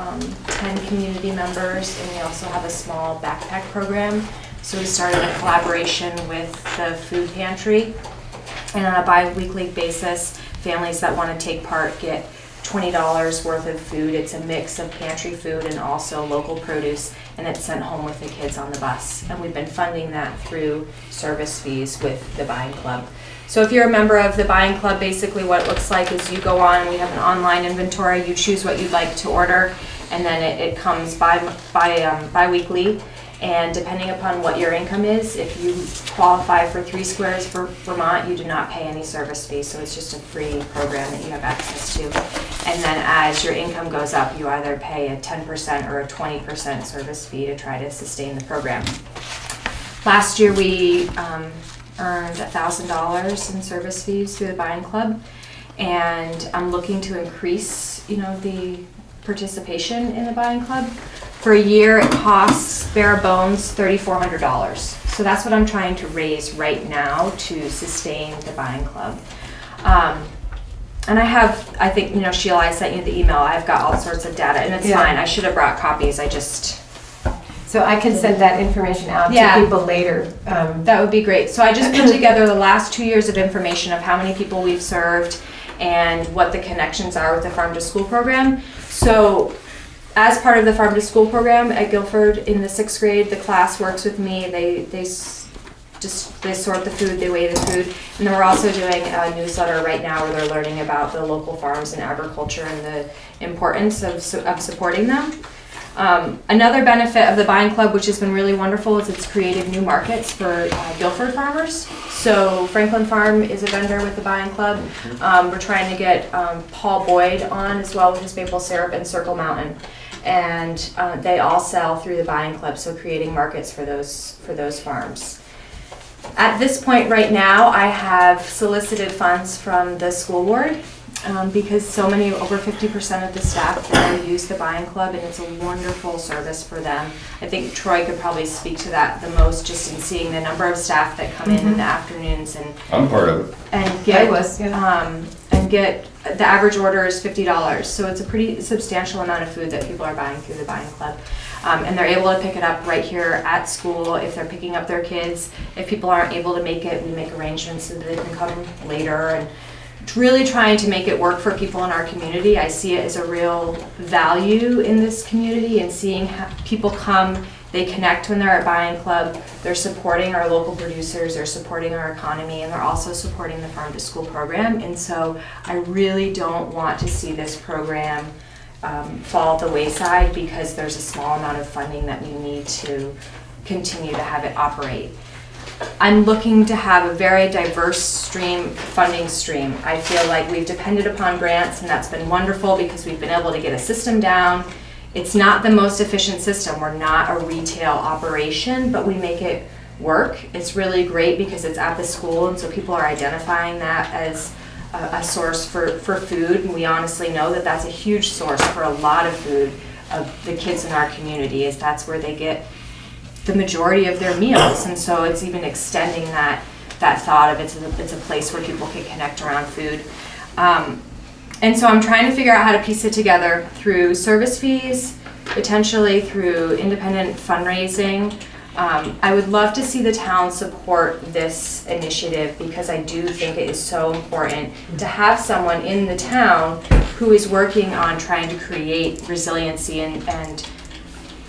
10 community members, and we also have a small backpack program. So we started a collaboration with the food pantry, and on a bi-weekly basis, families that want to take part get $20 worth of food. It's a mix of pantry food and also local produce, and it's sent home with the kids on the bus. And we've been funding that through service fees with the buying club. So if you're a member of the buying club, basically what it looks like is you go on, we have an online inventory, you choose what you'd like to order, and then it comes bi-weekly. And depending upon what your income is, if you qualify for 3 Squares for Vermont, you do not pay any service fee, so it's just a free program that you have access to. And then as your income goes up, you either pay a 10% or a 20% service fee to try to sustain the program. Last year we earned $1,000 in service fees through the buying club, and I'm looking to increase, the participation in the buying club. For a year, it costs bare bones $3,400. So that's what I'm trying to raise right now to sustain the buying club. And I think, Sheila, I sent you the email. I've got all sorts of data, and it's fine. I should have brought copies. So I can send that information out to people later. That would be great. So I just put together the last 2 years of information of how many people we've served and what the connections are with the Farm to School program. So as part of the Farm to School program at Guilford in the 6th grade, the class works with me. They sort the food, they weigh the food, and then we're also doing a newsletter right now where they're learning about the local farms and agriculture and the importance of supporting them. Another benefit of the buying club, which has been really wonderful, is it's created new markets for Guilford farmers. So Franklin Farm is a vendor with the buying club. We're trying to get Paul Boyd on as well with his maple syrup, and Circle Mountain. And they all sell through the buying club, so creating markets for those farms. At this point right now, I have solicited funds from the school board because so many, over 50% of the staff there use the buying club, and it's a wonderful service for them. I think Troy could probably speak to that the most, just in seeing the number of staff that come in the afternoons and I'm part of it. And get the average order is $50, so it's a pretty substantial amount of food that people are buying through the buying club. And they're able to pick it up right here at school if they're picking up their kids. If people aren't able to make it, we make arrangements so that they can come later, and really trying to make it work for people in our community. I see it as a real value in this community, and seeing people come, they connect when they're at Buying Club, they're supporting our local producers, they're supporting our economy, and they're also supporting the Farm to School program. And so I really don't want to see this program fall at the wayside because there's a small amount of funding that we need to continue to have it operate. I'm looking to have a very diverse funding stream. I feel like we've depended upon grants, and that's been wonderful because we've been able to get a system down. It's not the most efficient system. We're not a retail operation, but we make it work. It's really great because it's at the school, and so people are identifying that as a source for food. And we honestly know that that's a huge source for a lot of food of the kids in our community, is that's where they get the majority of their meals. And so it's even extending that thought of it's a place where people can connect around food. And so I'm trying to figure out how to piece it together through service fees, potentially through independent fundraising. I would love to see the town support this initiative because I do think it is so important to have someone in the town who is working on trying to create resiliency and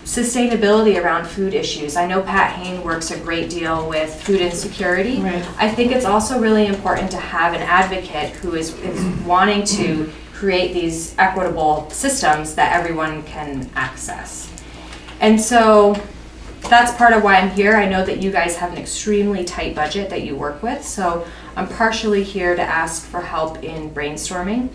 sustainability around food issues. I know Pat Hain works a great deal with food insecurity. Right. I think it's also really important to have an advocate who is wanting to create these equitable systems that everyone can access. And so that's part of why I'm here. I know that you guys have an extremely tight budget that you work with, so I'm partially here to ask for help in brainstorming.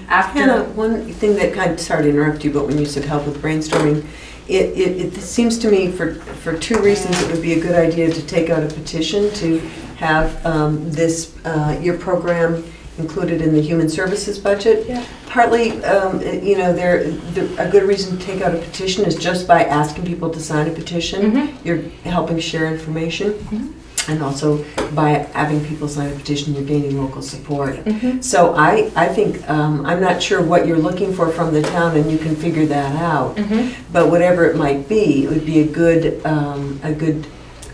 Hannah, one thing that kind of, sorry to interrupt you, but when you said help with brainstorming, it seems to me for two reasons it would be a good idea to take out a petition to have your program included in the human services budget. Yeah. Partly, you know, a good reason to take out a petition is just by asking people to sign a petition. You're helping share information. And also by having people sign a petition, you're gaining local support. So I think, I'm not sure what you're looking for from the town, and you can figure that out. But whatever it might be, it would be a good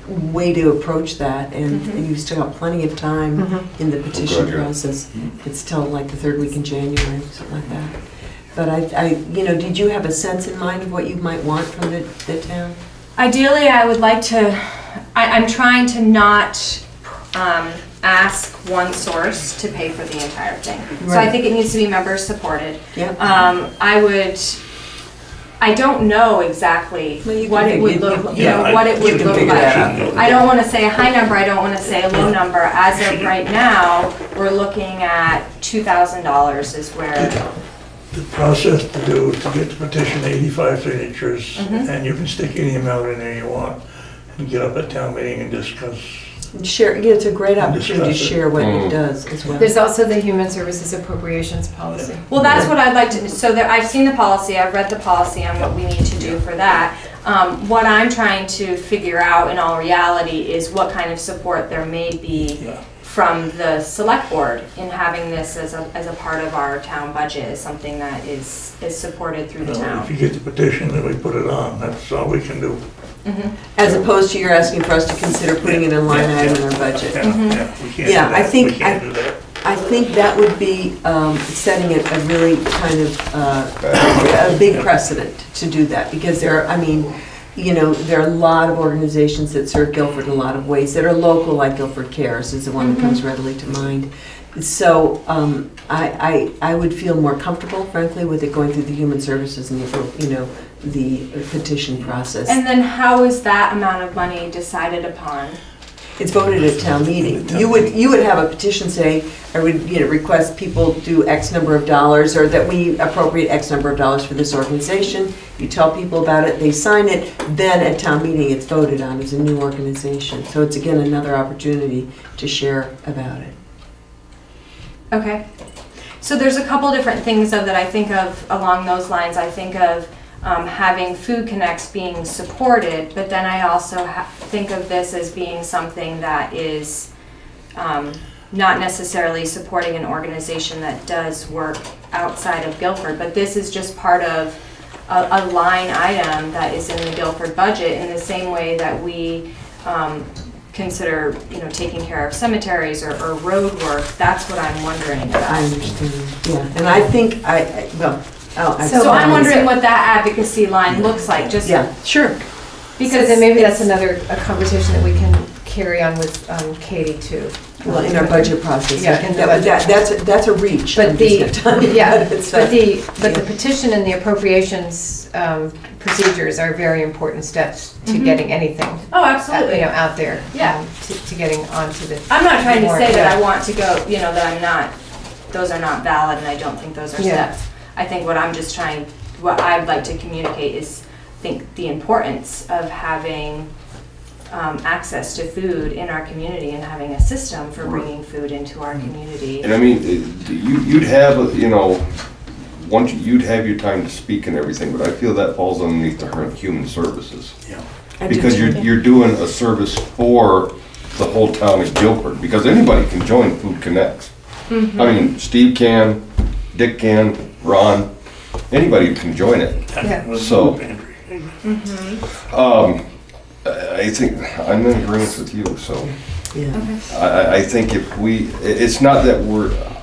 way to approach that. And you still have plenty of time in the petition process. It's till like the third week in January, something like that. But you know, did you have a sense in mind of what you might want from the town? Ideally, I would like to, I'm trying to not ask one source to pay for the entire thing. Right. So I think it needs to be member supported. Yep. I don't know exactly what it would look like. I don't want to say a high number, I don't want to say a low number. As of right now, we're looking at $2,000 is where. The process to do is to get the petition 85 signatures, and you can stick any amount in there you want, and get up at town meeting and discuss. Share. Yeah, it's a great opportunity to share what it does as well. There's also the Human Services Appropriations Policy. Well, that's what I'd like to do. So I've seen the policy, I've read the policy on what we need to do for that. What I'm trying to figure out in all reality is what kind of support there may be from the select board in having this as a part of our town budget, is something that is supported through the town. If you get the petition, then we put it on. That's all we can do. As opposed to you're asking for us to consider putting it in line item in our budget. I think that would be setting a really kind of a big precedent to do that, because there are, you know, there are a lot of organizations that serve Guilford in a lot of ways that are local, like Guilford Cares is the one that comes readily to mind. So I would feel more comfortable, frankly, with it going through the human services and the petition process. And then how is that amount of money decided upon? It's voted at town meeting. You would have a petition say, I would request people do X number of dollars, or that we appropriate X number of dollars for this organization. You tell people about it, they sign it, then at town meeting it's voted on as a new organization. So it's again another opportunity to share about it. Okay. So there's a couple different things that I think of along those lines. I think of having Food Connects being supported, but then I also think of this as being something that is not necessarily supporting an organization that does work outside of Guilford, but this is just part of a line item that is in the Guilford budget in the same way that we consider, taking care of cemeteries or road work. That's what I'm wondering about. I understand, yeah, and I think, So I'm wondering what that advocacy line looks like, just. Yeah, sure. Because then maybe that's a conversation that we can carry on with Katie too. Well, in our budget process. Yeah, in the budget. That's a reach. But the but the petition and the appropriations procedures are very important steps to getting anything. Oh, absolutely. Out there. Yeah. To getting onto the. I'm not trying to more, say that yeah. I want to go, that I'm not, those are not valid and I don't think those are Yeah. steps. I think what I'd like to communicate is, the importance of having access to food in our community and having a system for bringing food into our community. And I mean, you'd have, you'd have your time to speak and everything, but I feel that falls underneath the human services. Yeah. Because you're doing a service for the whole town of Guilford, because anybody can join Food Connects. Mm-hmm. I mean, Steve can, Dick can, Ron, anybody can join it. Yeah. So, Mm-hmm. I think, I'm in agreement with you, so. Yeah. Okay. I think it's not that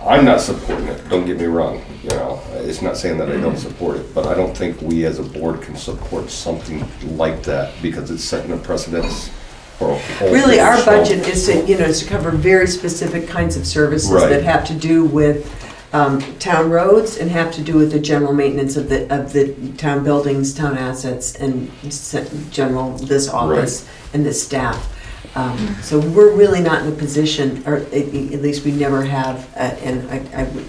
I'm not supporting it, don't get me wrong, it's not saying that I don't support it, but I don't think we as a board can support something like that, because it's setting a precedence for a whole. Really, our show. budget is to cover very specific kinds of services Right. that have to do with town roads and have to do with the general maintenance of the town buildings, town assets, and this office and this staff. So we're really not in a position, or at least we never have, and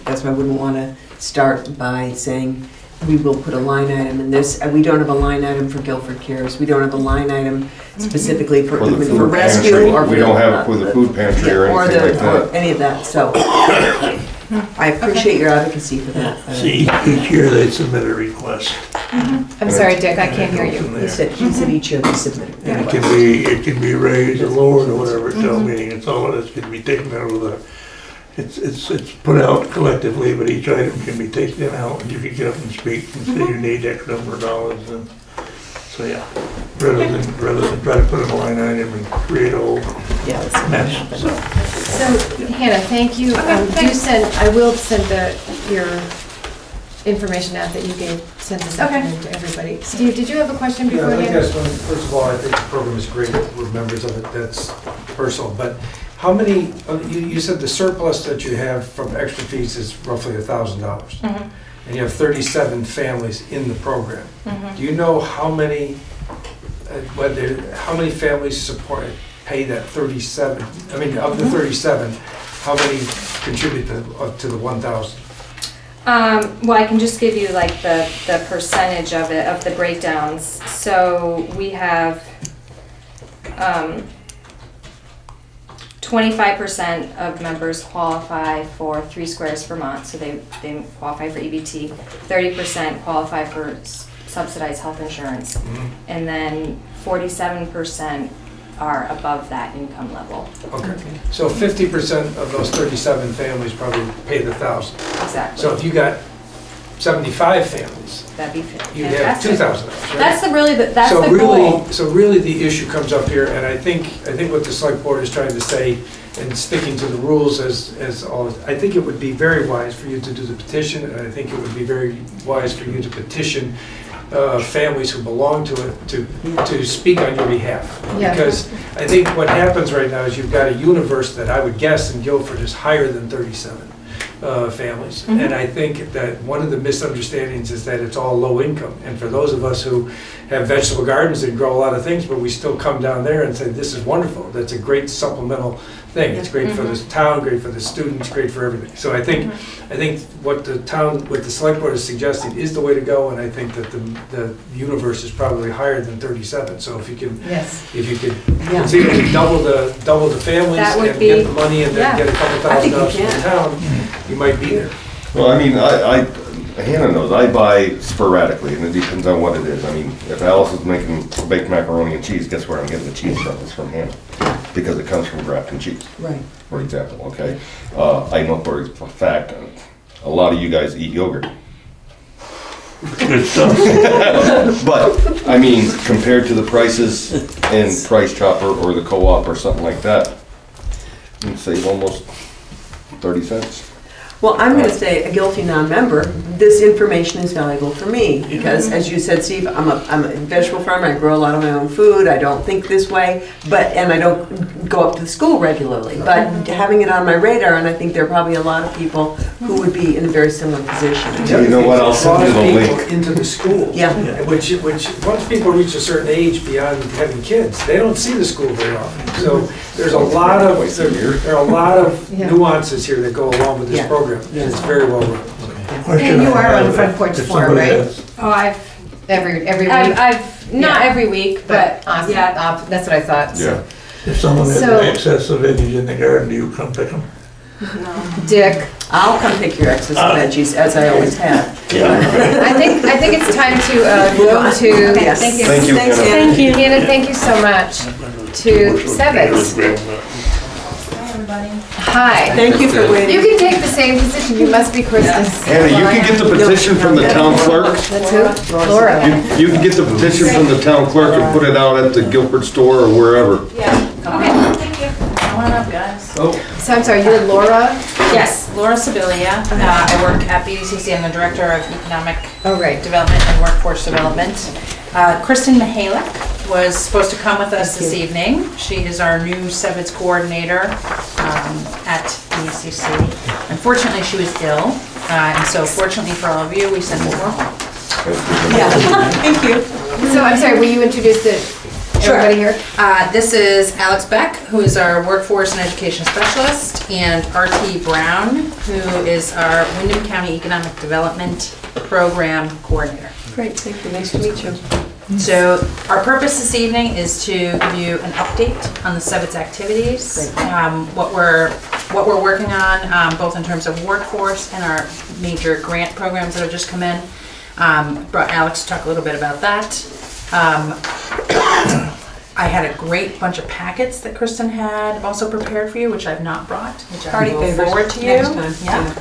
that's why I wouldn't want to start by saying we will put a line item in this. We don't have a line item for Guilford Cares. We don't have a line item specifically for the food rescue. pantry. Or we don't have it for the food pantry or anything like that. Or any of that, so I appreciate your advocacy for that. See, each year they submit a request. I'm sorry, Dick, I can't hear you. He said each year they submit. And it can be raised or lowered or whatever at town meeting. It's all, it can be taken out of the, it's put out collectively, but each item can be taken out and you can get up and speak and say you need X number of dollars. And so yeah, rather than try to put in a line item and create a whole mess. So Hannah, thank you. I will send your information out that you sent this afternoon to everybody. Steve, did you have a question before? Yeah, I guess, first of all, I think the program is great. We're members of it. That's personal. But how many, you said the surplus that you have from extra fees is roughly $1,000. Mm-hmm. And you have 37 families in the program. Mm-hmm. Do you know how many families pay that 37? I mean, of the 37, how many contribute to the 1,000? Well, I can just give you like the percentage of it, of the breakdowns. So we have 25% of members qualify for 3 Squares Vermont, so they qualify for EBT. 30% qualify for subsidized health insurance, and then 47% are above that income level. Okay, so 50% of those 37 families probably pay the 1,000. Exactly. So if you got 75 families, that'd be fantastic. you'd have $2,000, right? That's the goal. So really the issue comes up here, and I think what the select board is trying to say, and sticking to the rules as always, I think it would be very wise for you to do the petition, and I think it would be very wise for you to petition families who belong to it to speak on your behalf. Yeah. Because I think what happens right now is you've got a universe that I would guess in Guilford is higher than 37 families. Mm-hmm. And I think that one of the misunderstandings is that it's all low income. And for those of us who have vegetable gardens and grow a lot of things, but we still come down there and say, this is wonderful. That's a great supplemental thing. It's great for the town, great for the students, great for everything. So I think what the select board is suggesting is the way to go, and I think that the universe is probably higher than 37. So if you could conceivably double the families and get the money and then get a couple $1,000 from the town, you might be there. Well, I mean, Hannah knows, I buy sporadically, and it depends on what it is. I mean, if Alice is making baked macaroni and cheese, guess where I'm getting the cheese from? It's from Hannah, because it comes from Grafton cheese. Right. For example, okay? I know for a fact, a lot of you guys eat yogurt. Good stuff. But, I mean, compared to the prices in Price Chopper or the co-op or something like that, you'd save almost 30 cents. Well, I'm going to say, a guilty non-member, this information is valuable for me, because as you said, Steve, I'm a vegetable farmer, I grow a lot of my own food, I don't think this way, and I don't go up to the school regularly, but having it on my radar, and I think there are probably a lot of people who would be in a very similar position. You know what, I'll send you the link. Into the schools. Yeah. Which, once people reach a certain age beyond having kids, they don't see the school very often. So there's a lot of, there are a lot of nuances here that go along with this program. It's very well run. And you are on the front porch floor, right? Oh, I've Every week? I've not Yeah. every week, but Awesome. yeah. That's what I thought. Yeah. If someone has So- an excess of veggies in the garden, do you come pick them? Dick, I'll come pick your excess veggies, as I always have. I think it's time to go to. Yes. Thank you. Thank you, Thanks, Hannah. Hannah. Thank you. Hannah, thank you so much. To SeVEDS. Hi, everybody. Hi. Thank you for You waiting. can take the same position. You must be Kristen's. Hannah, you can get the petition from the town clerk. That's who? Laura. You can get the petition from the town clerk and put it out at the Guilford store or wherever. Yeah. Okay. Thank you. Come on up, guys. So I'm sorry, you're Laura? Yes, Laura Sibilia. I work at BDCC. I'm the Director of Economic Oh, right. Development and Workforce Development. Kristen Mihalek was supposed to come with us this evening. She is our new SeVEDS coordinator at BDCC. Unfortunately, she was ill, and so fortunately for all of you, we sent her home. Yeah, thank you. So I'm sorry, will you introduce everybody here? This is Alex Beck, who is our Workforce and Education Specialist, and R.T. Brown, who is our Windham County Economic Development Program Coordinator. Great, thank you. Nice to meet you. So our purpose this evening is to give you an update on the SeVEDS activities, what we're working on, both in terms of workforce and our major grant programs that have just come in. Brought Alex to talk a little bit about that. I had a great bunch of packets that Kristen had also prepared for you, which I've not brought, which I Party will favors forward to you. next time.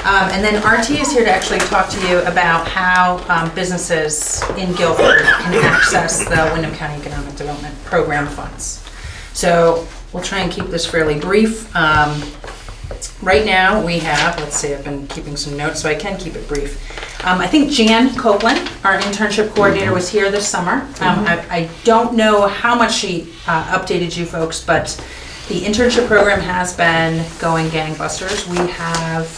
Yeah. And then RT is here to actually talk to you about how businesses in Guilford can access the Windham County Economic Development Program funds. So we'll try and keep this fairly brief. Right now we have, let's see, I've been keeping some notes so I can keep it brief. I think Jan Copeland, our internship coordinator, was here this summer. I don't know how much she updated you folks, but the internship program has been going gangbusters. We have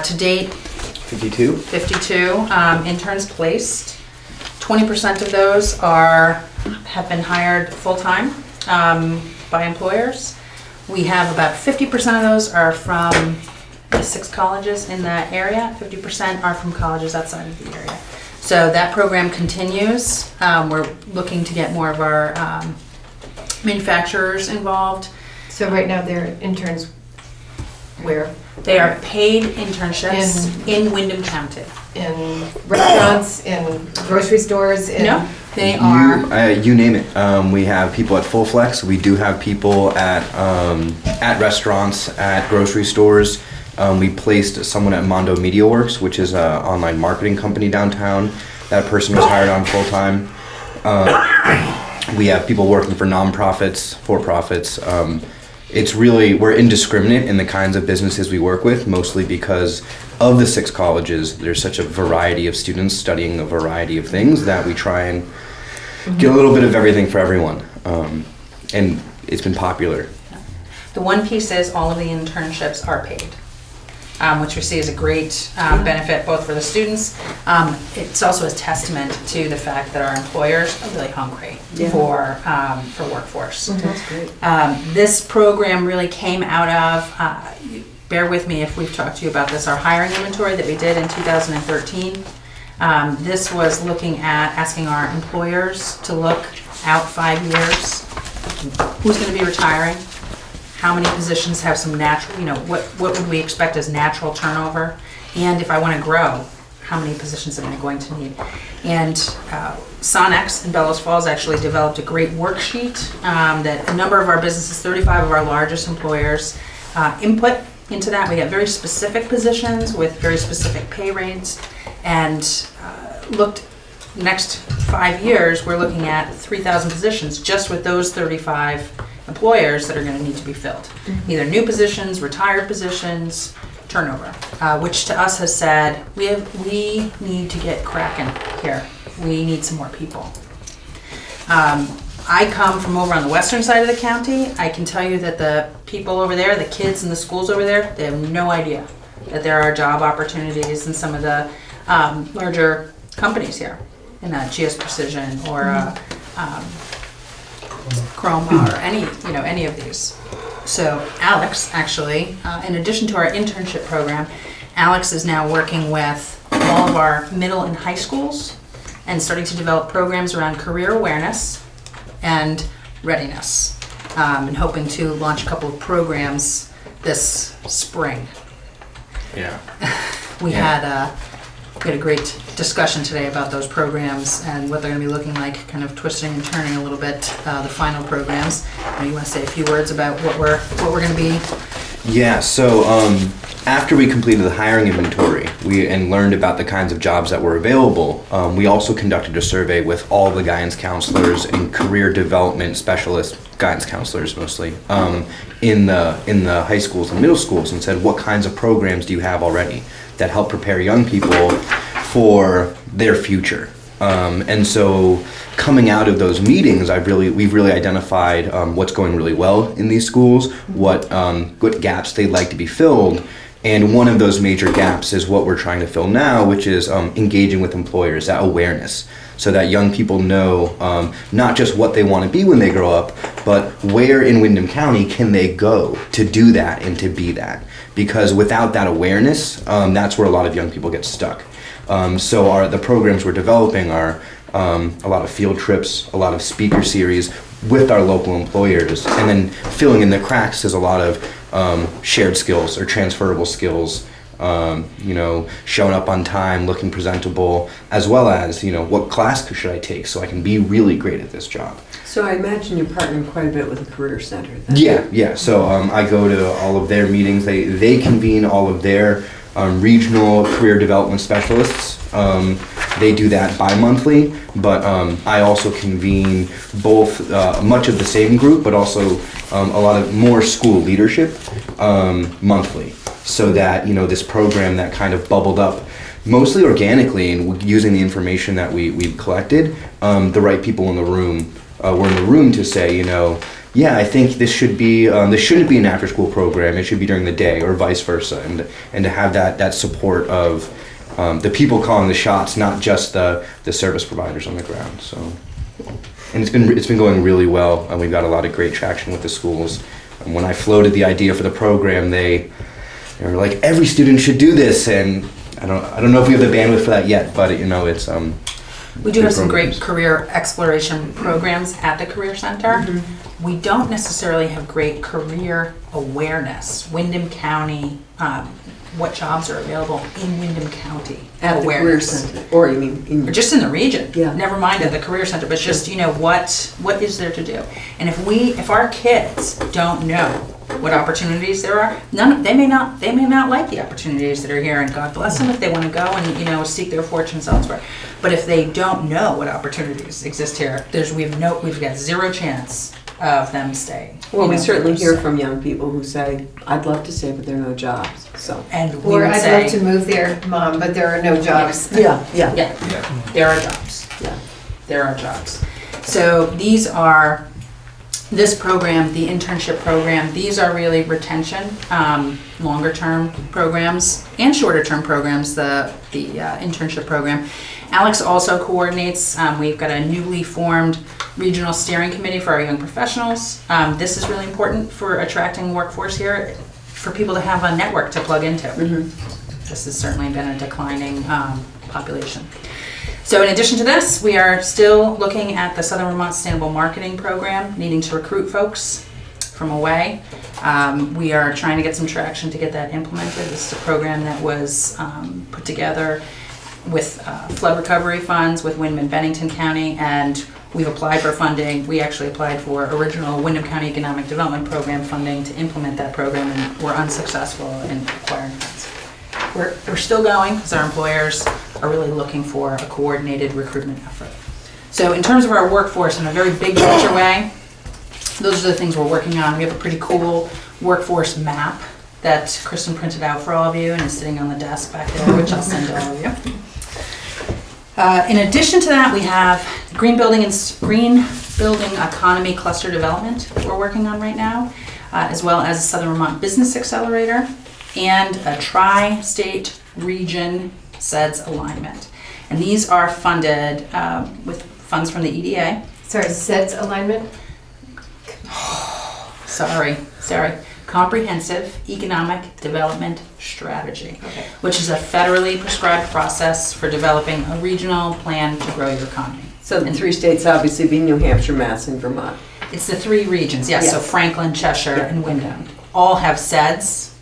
to date 52 interns placed. 20% of those have been hired full-time by employers. We have about 50% of those are from the 6 colleges in that area. 50% are from colleges outside of the area. So that program continues. We're looking to get more of our manufacturers involved. So right now they're interns where? They are paid internships in Windham County. In restaurants, in grocery stores? No, they are. You name it. We have people at Full Flex. We do have people at restaurants, at grocery stores. We placed someone at Mondo Media Works, which is an online marketing company downtown. That person was hired on full time. We have people working for nonprofits, for-profits. It's really, we're indiscriminate in the kinds of businesses we work with, mostly because of the 6 colleges. There's such a variety of students studying a variety of things that we try and get a little bit of everything for everyone. And it's been popular. The one piece is all of the internships are paid, which we see as a great benefit both for the students. It's also a testament to the fact that our employers are really hungry for workforce. That's great. This program really came out of, bear with me if we've talked to you about this, our hiring inventory that we did in 2013. This was looking at asking our employers to look out 5 years. Who's going to be retiring? How many positions have some natural, what would we expect as natural turnover? And if I want to grow, how many positions am I going to need? And Sonex in Bellows Falls actually developed a great worksheet that a number of our businesses, 35 of our largest employers, input into that. We have very specific positions with very specific pay rates, and looked, next 5 years, we're looking at 3,000 positions just with those 35 employers that are going to need to be filled. Either new positions, retired positions, turnover, which to us has said, we need to get cracking here. We need some more people. I come from over on the western side of the county. I can tell you that the people over there, the kids in the schools over there, they have no idea that there are job opportunities in some of the larger companies here, in GS Precision or Chroma or any of these. So Alex, actually, in addition to our internship program, Alex is now working with all of our middle and high schools and starting to develop programs around career awareness and readiness, and hoping to launch a couple of programs this spring. Yeah. We had a great discussion today about those programs and what they're going to be looking like, kind of twisting and turning a little bit the final programs. You want to say a few words about what we're going to be? Yeah. So after we completed the hiring inventory, and learned about the kinds of jobs that were available, we also conducted a survey with all the guidance counselors and career development specialist guidance counselors mostly in the high schools and middle schools, and said, what kinds of programs do you have already that help prepare young people for their future? And so coming out of those meetings, we've really identified what's going really well in these schools, what gaps they'd like to be filled. And one of those major gaps is what we're trying to fill now, which is engaging with employers, that awareness, so that young people know not just what they want to be when they grow up, but where in Windham County can they go to do that and to be that. Because without that awareness, that's where a lot of young people get stuck. So the programs we're developing are a lot of field trips, a lot of speaker series with our local employers, and then filling in the cracks is a lot of shared skills or transferable skills, showing up on time, looking presentable, as well as, what class should I take so I can be really great at this job. So I imagine you're partnering quite a bit with the Career Center then. Yeah. So I go to all of their meetings. They convene all of their regional career development specialists. They do that bi-monthly, but I also convene both much of the same group, but also a lot of more school leadership monthly, so that this program that kind of bubbled up mostly organically and using the information that we've collected, the right people in the room were in the room to say, yeah, I think this shouldn't be an after-school program. It should be during the day, or vice versa, and to have that support of the people calling the shots, not just the service providers on the ground. So, and it's been going really well, and we've got a lot of great traction with the schools. And when I floated the idea for the program, they were like, every student should do this, and I don't know if we have the bandwidth for that yet, but it's we do have some great career exploration programs at the Career Center. Mm-hmm. We don't necessarily have great career awareness. Windham County, what jobs are available in Windham County at the Career Center, or you mean or just in the region? Yeah. Never mind at the Career Center, but just what is there to do? And if our kids don't know what opportunities there are, they may not like the opportunities that are here, and God bless them if they want to go and seek their fortunes elsewhere. But if they don't know what opportunities exist here, we've got zero chance of them staying. Well, we certainly hear from young people who say, "I'd love to stay, but there are no jobs." So, or I'd love to move there, Mom, but there are no jobs. Yeah. There are jobs. Yeah, there are jobs. So this program, the internship program, these are really retention, longer term programs and shorter term programs, the internship program. Alex also coordinates, we've got a newly formed regional steering committee for our young professionals. This is really important for attracting workforce here, for people to have a network to plug into. Mm-hmm. This has certainly been a declining population. So in addition to this, we are still looking at the Southern Vermont Sustainable Marketing Program, needing to recruit folks from away. We are trying to get some traction to get that implemented. This is a program that was put together with flood recovery funds with Windham and Bennington County, and we've applied for funding. We actually applied for original Windham County Economic Development Program funding to implement that program, and we're unsuccessful in acquiring funds. We're still going because our employers are really looking for a coordinated recruitment effort. So in terms of our workforce, in a very big picture way, those are the things we're working on. We have a pretty cool workforce map that Kristen printed out for all of you and is sitting on the desk back there, which I'll send to all of you. In addition to that, we have green building economy cluster development we're working on right now, as well as a Southern Vermont Business Accelerator and a tri-state region SeVEDS alignment. And these are funded with funds from the EDA. Sorry, SeVEDS alignment? Sorry. Comprehensive Economic Development Strategy, which is a federally prescribed process for developing a regional plan to grow your economy. So the 3 states obviously be New Hampshire, Mass, and Vermont. It's the 3 regions, yes. So Franklin, Cheshire, and Wyndham all have SeVEDS.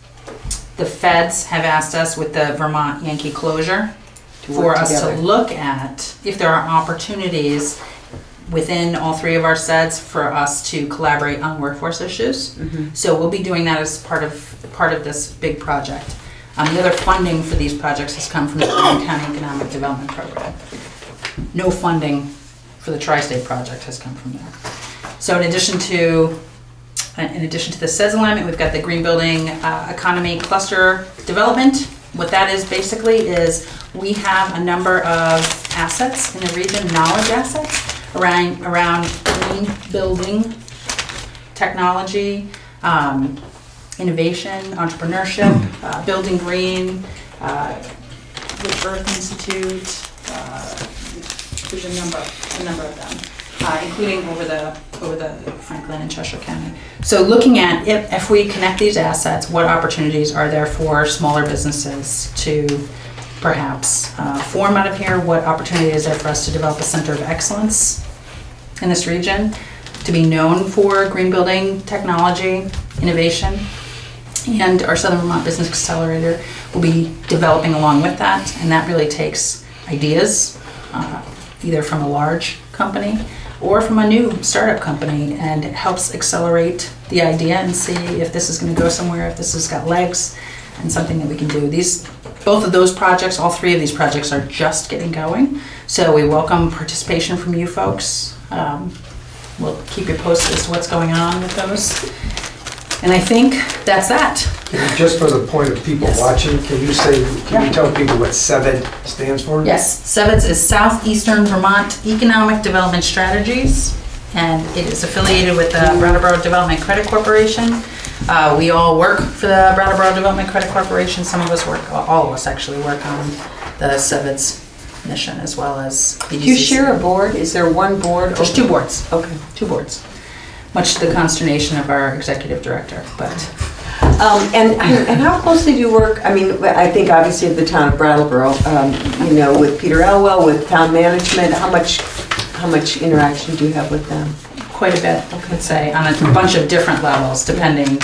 The feds have asked us with the Vermont Yankee closure for us to look at if there are opportunities within all 3 of our SeVEDS for us to collaborate on workforce issues. So we'll be doing that as part of this big project. The other funding for these projects has come from the Windham County Economic Development Program. No funding for the Tri-State project has come from there. So in addition to the SeVEDS alignment, we've got the green building economy cluster development. What that is basically is we have a number of assets in the region, knowledge assets, around green building, technology, innovation, entrepreneurship, building green, the Earth Institute, there's a number of them, including over the Franklin and Cheshire County. So looking at if we connect these assets, what opportunities are there for smaller businesses to perhaps form out of here? What opportunity is there for us to develop a center of excellence in this region, to be known for green building, technology, innovation? And our Southern Vermont Business Accelerator will be developing along with that, and that really takes ideas, either from a large company or from a new startup company, and it helps accelerate the idea and see if this is going to go somewhere, if this has got legs, and something that we can do. Both of those projects, all 3 of these projects, are just getting going, so we welcome participation from you folks. We'll keep you posted as to what's going on with those. And I think that's that. Just for the point of people watching, can you tell people what SeVED stands for? Yes, SeVEDS is Southeastern Vermont Economic Development Strategies, and it is affiliated with the Brattleboro Development Credit Corporation. We all work for the Brattleboro Development Credit Corporation. Some of us work, all of us actually work on the SeVEDS mission, as well as the Do you share a board? Is there one board? There's 2 boards. Okay. 2 boards. Much to the consternation of our executive director, but. And how closely do you work? I mean, I think obviously of the town of Brattleboro, with Peter Elwell, with town management. How much interaction do you have with them? Quite a bit, I would say, on a bunch of different levels, depending.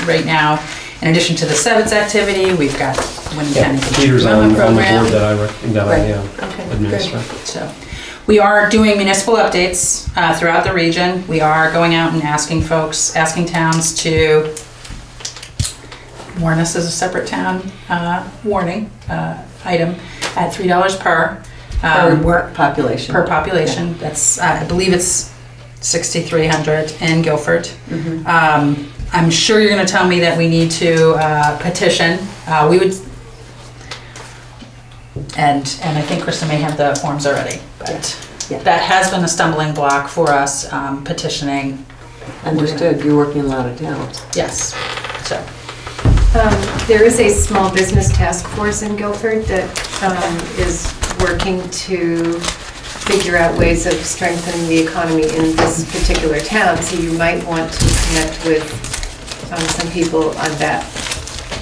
Right now, in addition to the SeVEDS activity, we've got Windham County Peter's on the board program that I administer. So. We are doing municipal updates throughout the region. We are going out and asking towns to warn us as a separate town warning item at $3 per population. Per population. That's I believe it's 6,300 in Guilford. I'm sure you're going to tell me that we need to petition. We would. And I think Krista may have the forms already, but that has been a stumbling block for us, petitioning. Understood. You're working in a lot of towns. Yes. So there is a small business task force in Guilford that is working to figure out ways of strengthening the economy in this particular town. So you might want to connect with some people on that.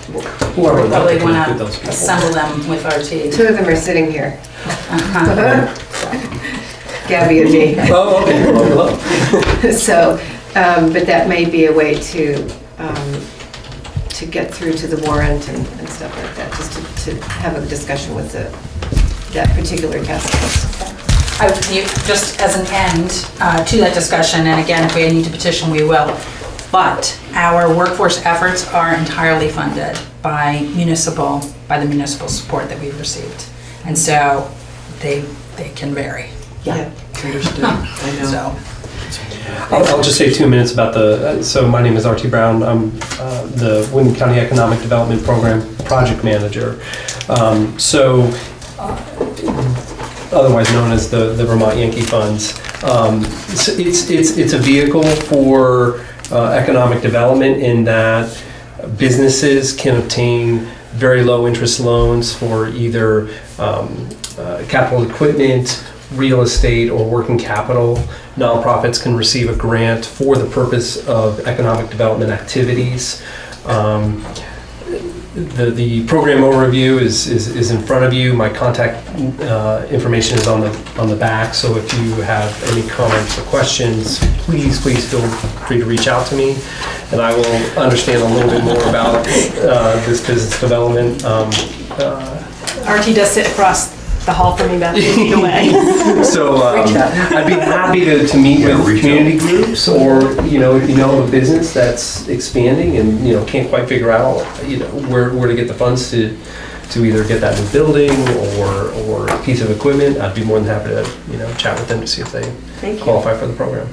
We probably want to assemble them with our team. 2 of them are sitting here. Gabby and me. Oh, okay. Well, hello. So, but that may be a way to get through to the warrant and stuff like that, just to have a discussion with that particular task force. Just as an end to that discussion, and again, if we need to petition, we will. But our workforce efforts are entirely funded by the municipal support that we've received. And so they can vary. Yeah, understood. I know. So. I'll just say 2 minutes about so my name is R.T. Brown. I'm the Wyndham County Economic Development Program Project Manager. Otherwise known as the Vermont Yankee Funds. It's a vehicle for economic development in that businesses can obtain very low interest loans for either capital equipment, real estate, or working capital. Nonprofits can receive a grant for the purpose of economic development activities. The program overview is in front of you. My contact information is on the back, so if you have any comments or questions, please feel free to reach out to me, and I will understand a little bit more about this business development. RT does sit across the hall from me about 2 feet away. So I'd be happy to meet with community groups, or if you know of a business that's expanding and can't quite figure out where to get the funds to either get that new building or a piece of equipment. I'd be more than happy to chat with them to see if they qualify for the program.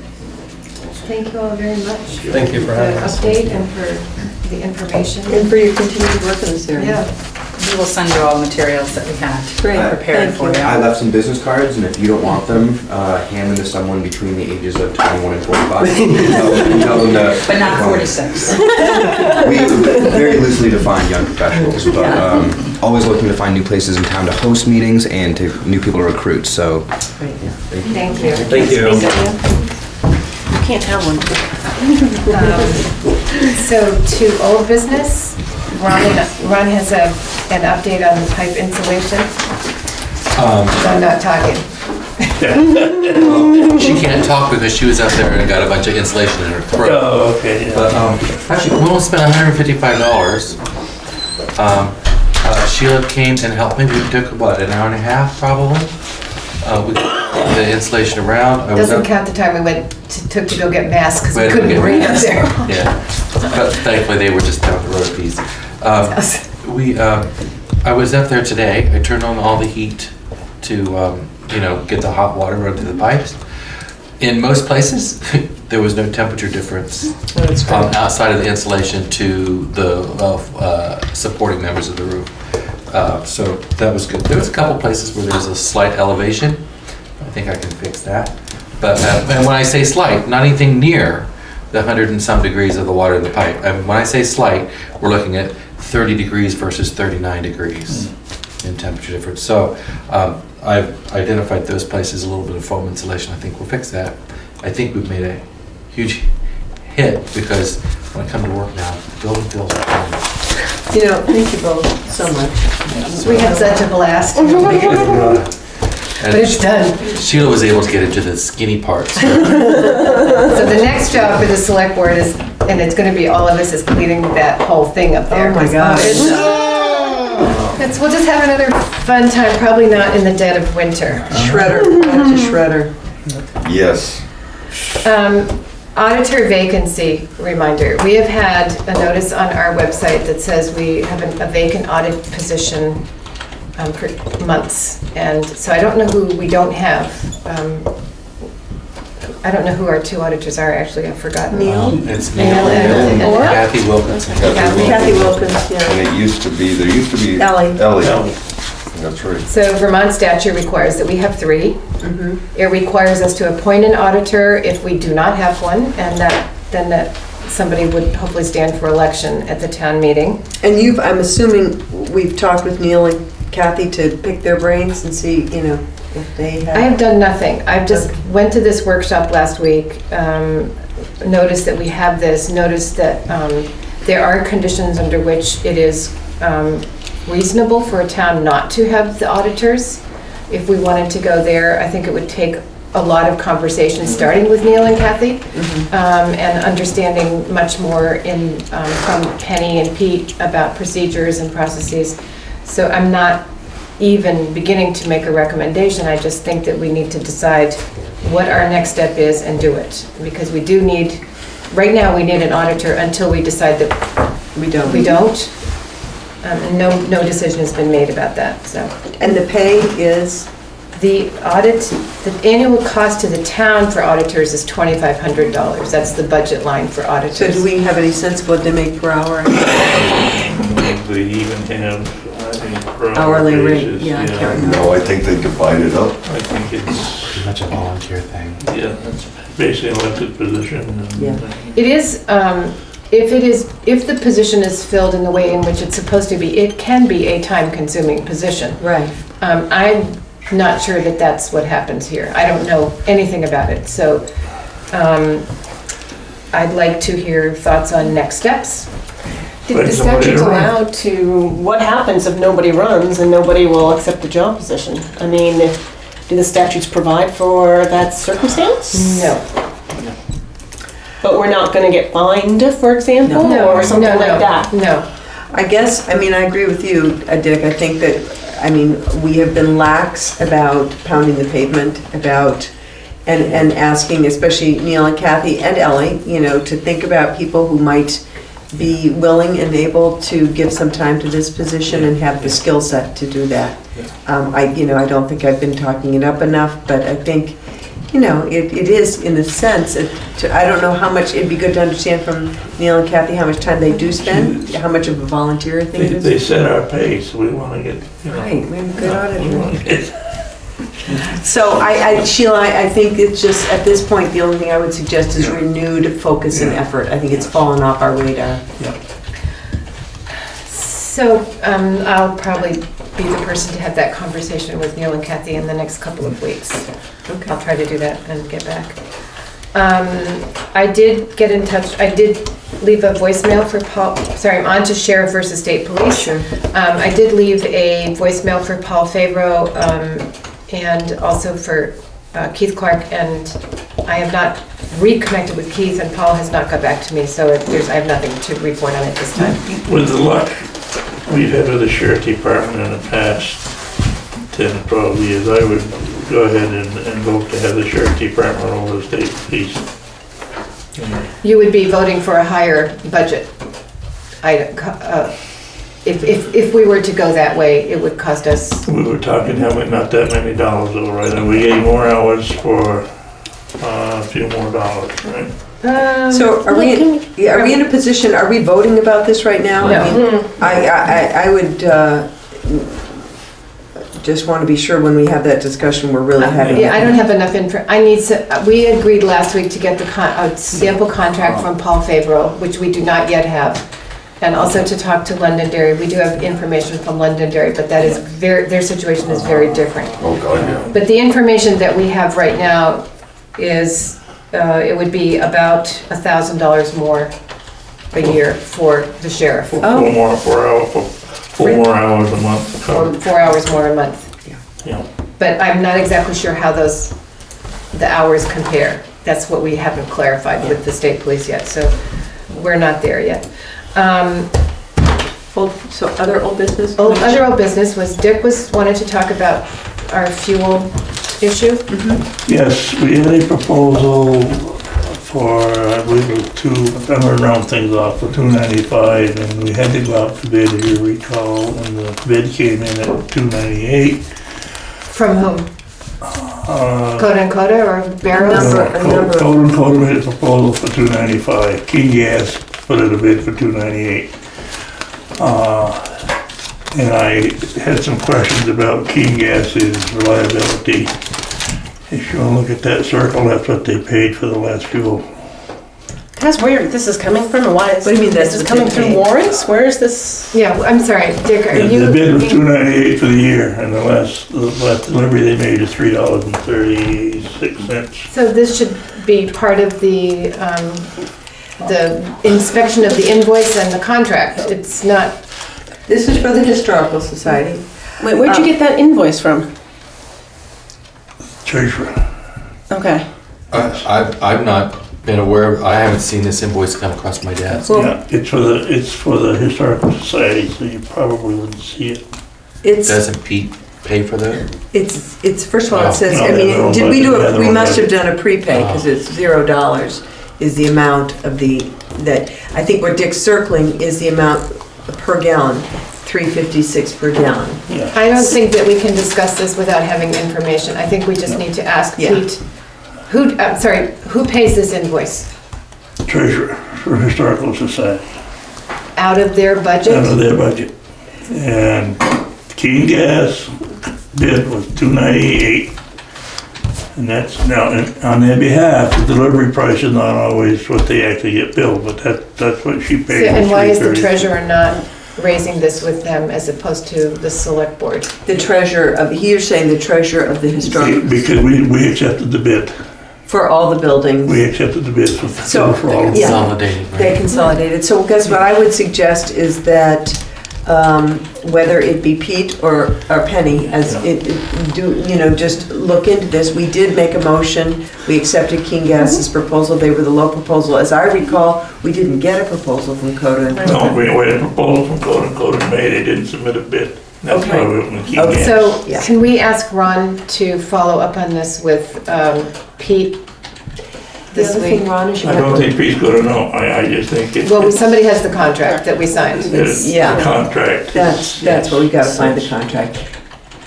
Thank you all very much. Thank you for having us. The update and for the information. And for your continued work in this area. Yeah. We will send you all the materials that we had prepared for you. I left some business cards, and if you don't want them, hand them to someone between the ages of 21 and 45. tell them to, but not 46. We very loosely define young professionals, but always looking to find new places in town to host meetings and to new people to recruit. So, thank you. Thank you. You can't have one. So to old business, Ron has an update on the pipe insulation. So I'm not talking. She can't talk because she was up there and got a bunch of insulation in her throat. Oh, okay. Yeah. But actually, we only spent $155. Sheila came and helped me. We took about an hour and a half, probably. We got the insulation around. Doesn't count the time we took to go get masks because we couldn't bring it up there. Yeah, but thankfully they were just down the road a piece. I was up there today. I turned on all the heat to get the hot water run through the pipes. In most places, there was no temperature difference outside of the insulation to the supporting members of the roof. So that was good. There was a couple places where there was a slight elevation. I think I can fix that. But and when I say slight, not anything near the 100 and some degrees of the water in the pipe. And when I say slight, we're looking at 30 degrees versus 39 degrees in temperature difference. So I've identified those places, a little bit of foam insulation. I think we'll fix that. I think we've made a huge hit because when I come to work now, the building feels fine. Thank you both so much. We had such a blast. But it's done. Sheila was able to get into the skinny parts. So the next job for the select board is, and it's going to be all of us, is cleaning that whole thing up there. Oh my gosh. We'll just have another fun time, probably not in the dead of winter. Shredder, shredder. Yes. Auditor vacancy reminder. We have had a notice on our website that says we have a vacant audit position for months, and so I don't know who we don't have. I don't know who our two auditors are, actually. I've forgotten. It's Neil and Kathy Wilkins. Kathy Wilkins, yeah. And there used to be Ellie. That's right. So Vermont statute requires that we have 3. It requires us to appoint an auditor if we do not have one, and then somebody would hopefully stand for election at the town meeting. And I'm assuming we've talked with Neil and Kathy to pick their brains and see, if they have. I have done nothing. I just went to this workshop last week, noticed that we have this, noticed that there are conditions under which it is reasonable for a town not to have the auditors. If we wanted to go there, I think it would take a lot of conversation, starting with Neil and Kathy, and understanding much more from Penny and Pete about procedures and processes. So I'm not even beginning to make a recommendation. I just think that we need to decide what our next step is and do it. Because we do need, right now we need an auditor until we decide that we don't. And no decision has been made about that, so. And the pay is? The annual cost to the town for auditors is $2,500. That's the budget line for auditors. So do we have any sense of what they make per hour? They even have, I think, per hour Hourly rate, basis, yeah, I can't remember. No, I think they divide it up. I think it's, Pretty much a volunteer thing. yeah, it's basically an elected position. And, Yeah. It is, if the position is filled in the way in which it's supposed to be, it can be a time-consuming position. Right. I'm not sure that that's what happens here. I don't know anything about it, so I'd like to hear thoughts on next steps. The statute's allowed to, what happens if nobody runs and nobody will accept a job position? I mean, do the statutes provide for that circumstance? No. But we're not gonna get fined, for example, or something like that? No. I guess, I mean, I agree with you, Dick. I think that, I mean, we have been lax about pounding the pavement, about, and asking, especially Neil and Kathy and Ellie, you know, to think about people who might be willing and able to give some time to this position and have the skill set to do that. I don't think I've been talking it up enough, but I think, you know, it is in a sense, I don't know how much, it'd be good to understand from Neil and Kathy how much time they do spend, how much of a volunteer thing it is. They set our pace, so we want to get, you know. Right, we have a good auditor. So Sheila, I think it's just, at this point, the only thing I would suggest is renewed focus and effort. I think it's fallen off our radar. So I'll probably be the person to have that conversation with Neil and Kathy in the next couple of weeks. Okay. I'll try to do that and get back. I did get in touch, I did leave a voicemail for Paul, sorry, I'm on to Sheriff versus State Police. Sure. I did leave a voicemail for Paul Favreau and also for Keith Clark, and I have not reconnected with Keith, and Paul has not got back to me, so I have nothing to report on it this time. With the luck we've had with the sheriff department in the past 10, 12 years, I would go ahead and vote to have the sheriff department over the state police. You would be voting for a higher budget. If we were to go that way, it would cost us. We were talking not that many dollars though, right? And we gave more hours for a few more dollars, right? So are we in a position, are we voting about this right now? No. I mean, I would just want to be sure when we have that discussion, we're really having. Yeah, I don't have enough info. We agreed last week to get a sample contract from Paul Favreau, which we do not yet have. And also to talk to Londonderry. We do have information from Londonderry, but that is their situation is very different. Oh, God, yeah. But the information that we have right now is, it would be about $1,000 more a year for the sheriff. Four more hours a month. Or 4 hours more a month. Yeah. But I'm not exactly sure how the hours compare. That's what we haven't clarified with the state police yet, so we're not there yet. So other old business? Other old business was Dick wanted to talk about our fuel issue. Mm-hmm. Yes, we had a proposal for, I believe it was I'm gonna round things off, for $295, and we had to go out for bid, if you recall, and the bid came in at $298. From whom? Coda and Coda or Barrows? Coda and Coda made a proposal for $295. King Gas put in a bid for $298. And I had some questions about King Gas's reliability. If you want to look at that circle, that's what they paid for the last fuel. That's weird. This is coming from, and why is What do you mean this is coming through warrants? Where is this? Yeah, I'm sorry, Dick, are you? The bid was $298 for the year, and the last delivery they made is $3.36. So this should be part of the inspection of the invoice and the contract. It's not. This is for the Historical Society. Wait, where'd you get that invoice from? Treasurer. Okay. I've not been aware, I haven't seen this invoice come across my desk. Yeah, it's for the Historical Society, so you probably wouldn't see it. Doesn't Pete pay for that? It's first of all, Oh. it says, No, I mean, did we do it, we must have done a prepay, Oh. because it's $0 is the amount of that, I think what Dick's circling is the amount per gallon. 356 per gallon. I don't think that we can discuss this without having information. I think we just need to ask Yeah. Pete, who pays this invoice? Treasurer for Historical Society, Out of their budget? out of their budget. And Keene Gas bid was $298. And that's, now, on their behalf, the delivery price is not always what they actually get billed, but that's what she paid. And why is the $330. treasurer not raising this with them as opposed to the select board? The treasurer of, you're saying the treasurer of the historical, Because we accepted the bid. for all the buildings. We accepted the bid for So, all of them. yeah. Consolidated, right? They consolidated. So, guys, what I would suggest is that whether it be Pete or Penny, just look into this. We did make a motion. We accepted King Gas's proposal. They were the low proposal. As I recall, we didn't get a proposal from Coda. No, we had a proposal from Coda and Coda made, they didn't submit a bid. That's Okay. why we went with Keene Okay. Gas. So Yeah. can we ask Ron to follow up on this with Pete The this other week? thing, Ron, is you I don't have think Pete's gonna know, I just think it's. Well, somebody has the contract that we signed. It's Yeah. a contract. that's where we gotta find the contract.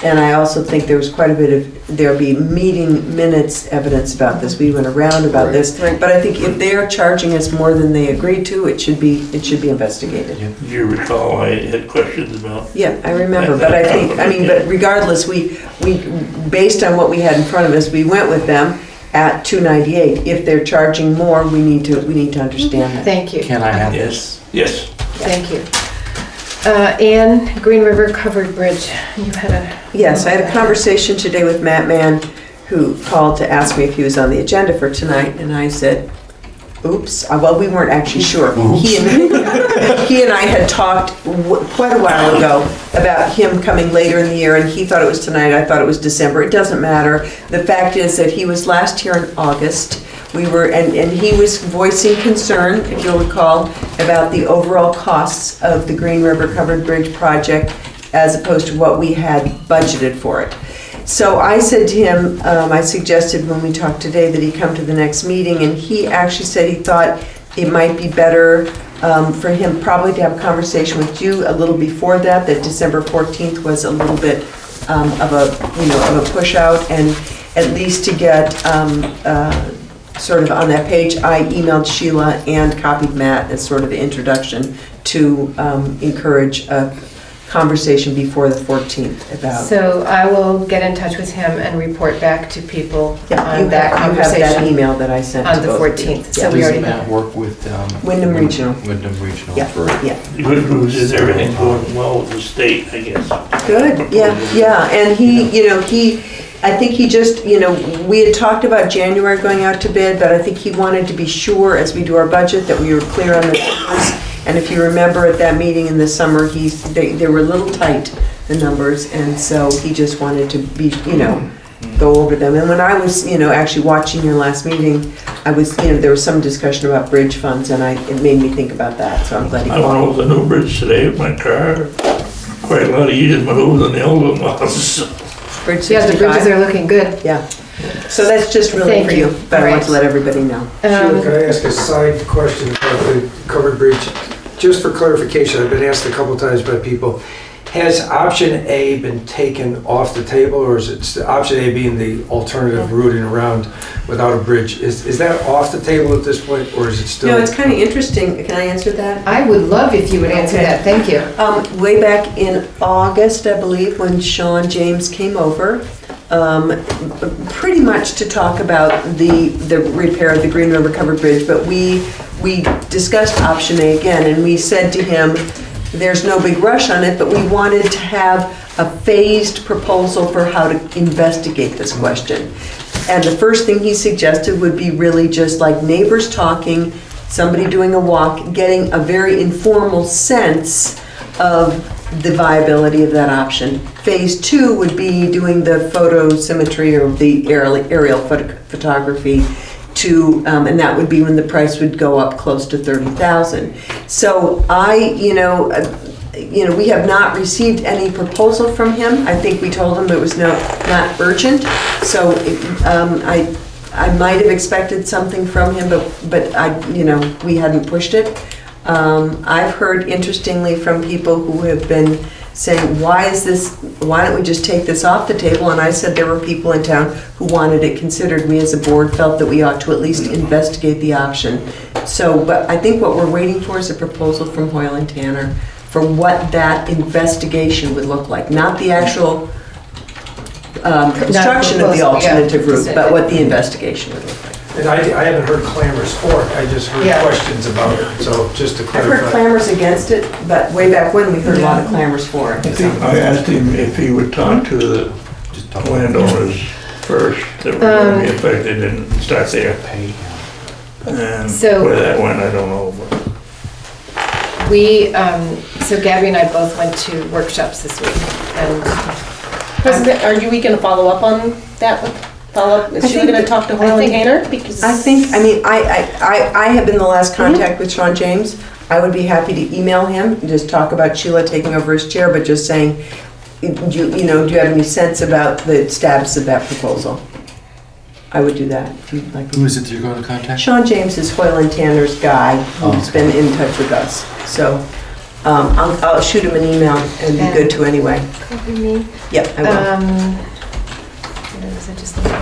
And I also think there was quite a bit of, there'll be meeting minutes evidence about this. We went around about this. But I think if they're charging us more than they agreed to, it should be investigated. Do you recall I had questions about? Yeah, I remember, but I think, but regardless, we, based on what we had in front of us, we went with them at $298. If they're charging more, we need to understand that. Thank you. Can I have this? Yes. Thank you. Ann, Green River Covered Bridge, you had a... Yes, I had a conversation today with Matt Mann, who called to ask me if he was on the agenda for tonight, and I said, oops, well, we weren't actually sure. He and I had talked quite a while ago about him coming later in the year, and he thought it was tonight, I thought it was December. It doesn't matter. The fact is that he was last here in August. And he was voicing concern, if you'll recall, about the overall costs of the Green River Covered Bridge project as opposed to what we had budgeted for it. So I said to him, I suggested when we talked today that he come to the next meeting, and he actually said he thought it might be better for him probably to have a conversation with you a little before that December 14th was a little bit of a push out, and at least to get sort of on that page, I emailed Sheila and copied Matt as sort of the introduction to encourage a conversation before the 14th about. So I will get in touch with him and report back to people on that conversation. You have that email that I sent on to the both of you. 14th. So we already Does have. Matt work with Wyndham Regional. Wyndham Regional. Yeah, for yeah. The good news is everything's going well with the state, I guess. Good, yeah, and I think he just, we had talked about January going out to bid, but I think he wanted to be sure as we do our budget that we were clear on the numbers. And if you remember at that meeting in the summer, they were a little tight, the numbers, and so he just wanted to be, go over them. And when I was, actually watching your last meeting, I was, there was some discussion about bridge funds, and it made me think about that, so I'm glad he I went called. over the new bridge today with my car. Quite a lot easier maneuvers than the old one was. Bridge Yeah, the 65. bridges are looking good. Yeah. So that's just really Thank for you. you, but I want to Right. let everybody know. Sheila, can I ask a side question about the covered bridge? Just for clarification, I've been asked a couple times by people, has option A been taken off the table, or is it option A being the alternative routing around without a bridge? Is that off the table at this point, or is it still? No, it's kind of interesting. Can I answer that? I would love if you would answer Okay. that. Thank you. Way back in August, I believe, when Sean James came over, pretty much to talk about the repair of the Green River Covered Bridge, but we discussed option A again, and we said to him, there's no big rush on it, but we wanted to have a phased proposal for how to investigate this question. And the first thing he suggested would be really just like neighbors talking, somebody doing a walk, getting a very informal sense of the viability of that option. Phase 2 would be doing the photosymmetry or the aerial photography to, and that would be when the price would go up close to $30,000. So we have not received any proposal from him. I think we told him it was not urgent. So I might have expected something from him, but we hadn't pushed it. I've heard interestingly from people who have been saying, why don't we just take this off the table? And I said there were people in town who wanted it considered. We as a board felt that we ought to at least investigate the option. So, but I think what we're waiting for is a proposal from Hoyle and Tanner for what that investigation would look like. Not the actual construction of the alternative route, but what the investigation would look like. And I haven't heard clamors for it, I just heard questions about it, so just to I've clarify. heard clamors against it, but way back when, we heard a lot of clamors for it. I asked him if he would talk to the landowners first that were going to be affected and start there. And So- where that went, I don't know. But We, so Gabby and I both went to workshops this week, and President, are we going to follow up on that? Is she going to talk to Hoyle and Tanner? Because I have been the last contact with Sean James. I would be happy to email him and just talk about Sheila taking over his chair, but just saying, do you have any sense about the status of that proposal? I would do that if you'd like. Who is it that you're going to contact? Sean James is Hoyle and Tanner's guy who's been in touch with us. So I'll shoot him an email and be good to anyway. Copy me. Yep, I will. What was I just thinking?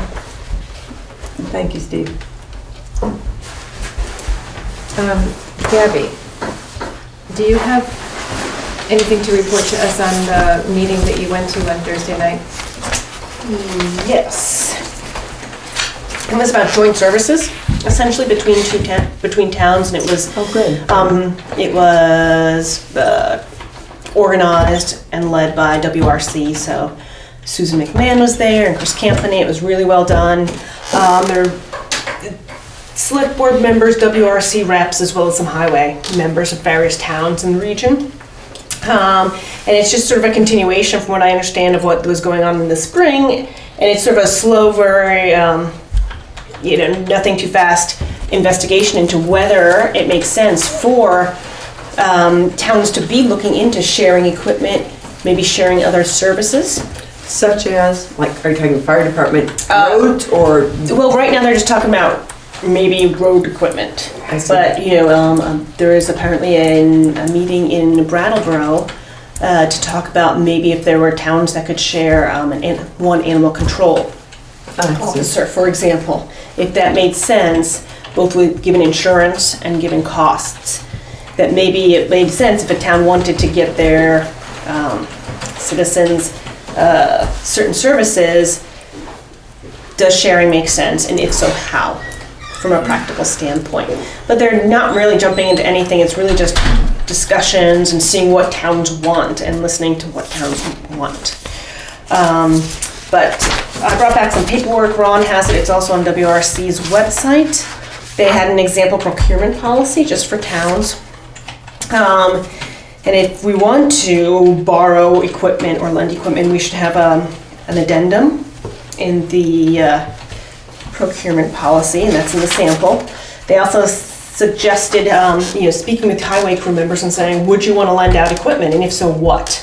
Thank you, Steve. Gabby, do you have anything to report to us on the meeting that you went to on Thursday night? Yes. It was about joint services, essentially between towns, and it was. Oh, good. It was organized and led by WRC. So Susan McMahon was there and Chris Campany. It was really well done. There were select board members, WRC reps, as well as some highway members of various towns in the region. And it's just sort of a continuation from what I understand of what was going on in the spring. And it's sort of a slow, very, nothing too fast investigation into whether it makes sense for towns to be looking into sharing equipment, maybe sharing other services. Such as, like, are you talking fire department roads or? Well, right now they're just talking about maybe road equipment. I see. But, there is apparently a meeting in Brattleboro to talk about maybe if there were towns that could share one animal control officer, for example. If that made sense, both with given insurance and given costs, that maybe it made sense if a town wanted to get their citizens certain services, does sharing make sense, and if so, how, from a practical standpoint. But they're not really jumping into anything, it's really just discussions and seeing what towns want and listening to what towns want. But I brought back some paperwork, Ron has it, it's also on WRC's website. They had an example procurement policy just for towns. And if we want to borrow equipment or lend equipment, we should have an addendum in the procurement policy, and that's in the sample. They also suggested, speaking with highway crew members and saying, would you want to lend out equipment, and if so, what?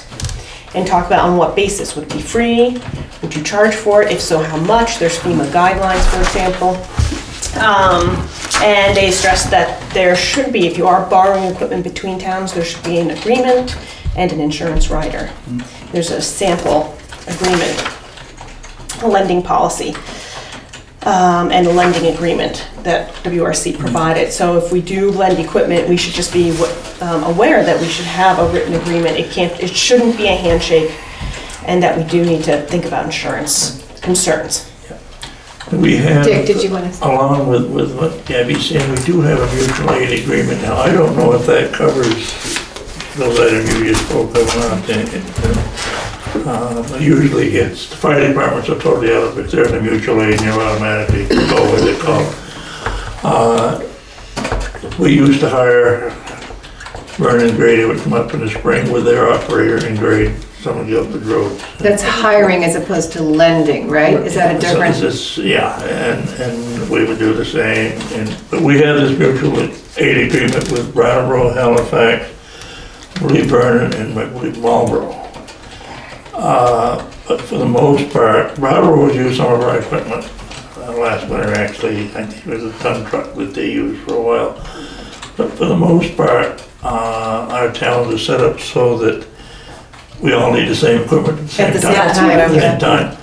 And talk about on what basis. Would it be free? Would you charge for it? If so, how much? There's FEMA guidelines, for example. And they stressed that there should be, if you are borrowing equipment between towns, there should be an agreement and an insurance rider. There's a sample agreement, a lending policy, and a lending agreement that WRC provided. So if we do lend equipment, we should just be aware that we should have a written agreement. It shouldn't be a handshake, and that we do need to think about insurance concerns. We have, Dick, did you want to say? Along with what Gabby's saying, we do have a mutual aid agreement. Now, I don't know if that covers those items you just spoke of or not. Usually it's, the fire departments are totally out of it. If they're in a mutual aid, and you're automatically go where they call. We used to hire Vernon Grady, who would come up in the spring with their operator and grade some of Guilford roads. That's hiring as opposed to lending, right? Is that a difference? So yeah, and we would do the same. But we have this mutual aid agreement with Brattleboro, Halifax, I believe Vernon, and I believe Marlboro. But for the most part, Brattleboro would use some of our equipment. Last winter, actually, I think it was a ton truck that they used for a while. But for the most part, our towns are set up so that we all need the same equipment at the same time.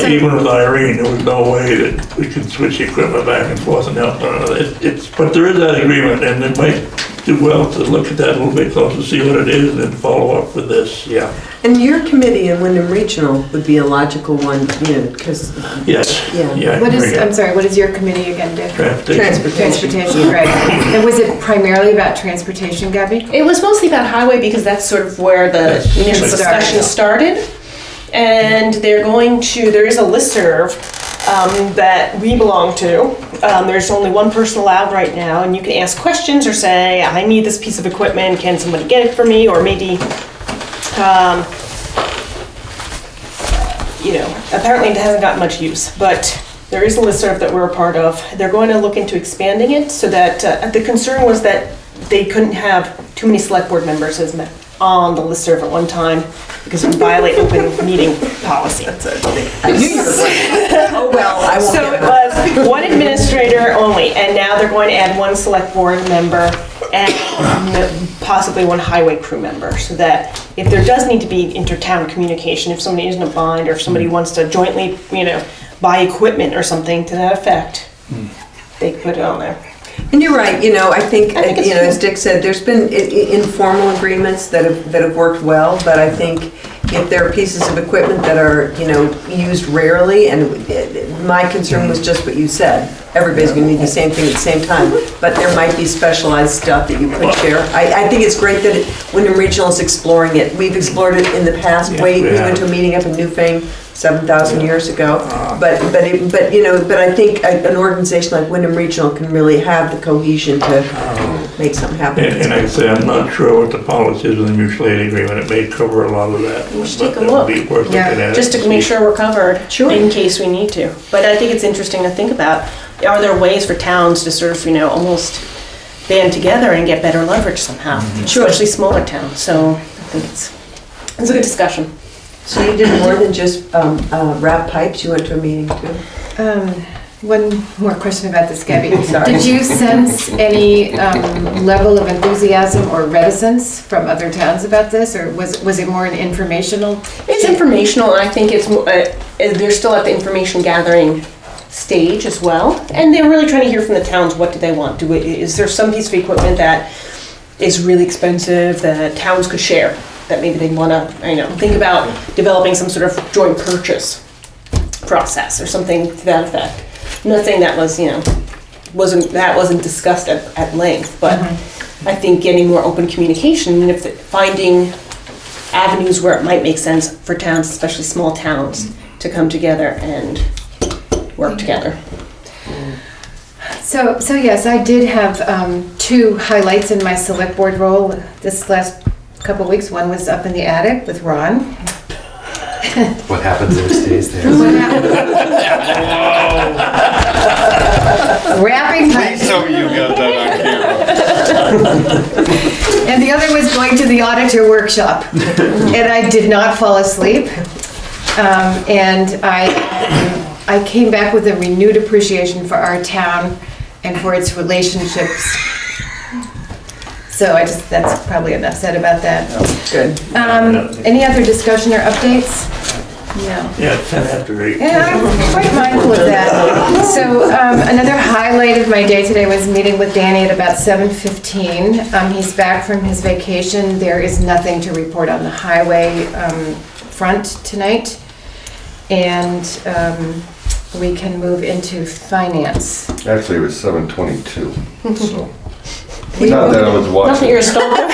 Even with Irene, there was no way that we could switch the equipment back and forth and help. But there is that agreement, and it might do well to look at that a little bit closer, see what it is, and then follow up with this, yeah. And your committee in Wyndham Regional would be a logical one, because... Yes. Yeah. What is, I'm sorry, what is your committee again, Dick? Transportation, right. And was it primarily about transportation, Gabby? It was mostly about highway because that's sort of where the initial discussion started. And there is a listserv that we belong to. There's only one person allowed right now, and you can ask questions or say, I need this piece of equipment, can somebody get it for me? Or maybe, apparently it hasn't got much use, but there is a listserv that we're a part of. They're going to look into expanding it so that, the concern was that they couldn't have too many select board members on the listserv at one time because it would violate open meeting policy. I knew you were right. Oh well, I won't. So it was one administrator only, and now they're going to add one select board member and possibly one highway crew member, so that if there does need to be intertown communication, if somebody isn't a bind, or if somebody wants to jointly, buy equipment or something to that effect, they can put it on there. And you're right, I think as Dick said, there's been informal agreements that have worked well, but I think if there are pieces of equipment that are, used rarely, and my concern was just what you said, everybody's going to need the same thing at the same time, but there might be specialized stuff that you could share. I think it's great that Wyndham Regional is exploring it. We've explored it in the past. We went to a meeting up in Newfane 7,000 years ago, but I think an organization like Wyndham Regional can really have the cohesion to make something happen. And I say, I'm not sure what the policy is with the mutual aid agreement. It may cover a lot of that. We should take a look. Just to make sure we're covered in case we need to. But I think it's interesting to think about, are there ways for towns to sort of, almost band together and get better leverage somehow, especially smaller towns. So I think it's a good discussion. So you did more than just wrap pipes, you went to a meeting too? One more question about this, Gabby. Did you sense any level of enthusiasm or reticence from other towns about this, or was it more an informational? It's informational, and I think it's they're still at the information gathering stage as well, and they're really trying to hear from the towns, what do they want? Is there some piece of equipment that is really expensive that towns could share, that maybe they want to, think about developing some sort of joint purchase process or something to that effect. Nothing that was, wasn't discussed at length, but I think getting more open communication, and finding avenues where it might make sense for towns, especially small towns, to come together and work together. So yes, I did have 2 highlights in my select board role this last couple of weeks. One was up in the attic with Ron. What happens there stays there. Wrapping pipes. Please tell me you got that on camera. And the other was going to the auditor workshop. And I did not fall asleep. And I came back with a renewed appreciation for our town and for its relationships. So that's probably enough said about that. Good. Any other discussion or updates? No. Yeah, 10 after 8. Yeah, I'm quite mindful of that. So another highlight of my day today was meeting with Danny at about 7:15. He's back from his vacation. There is nothing to report on the highway front tonight. And we can move into finance. Actually, it was 7:22, so. Not that I was watching. Nothing you're a stalker.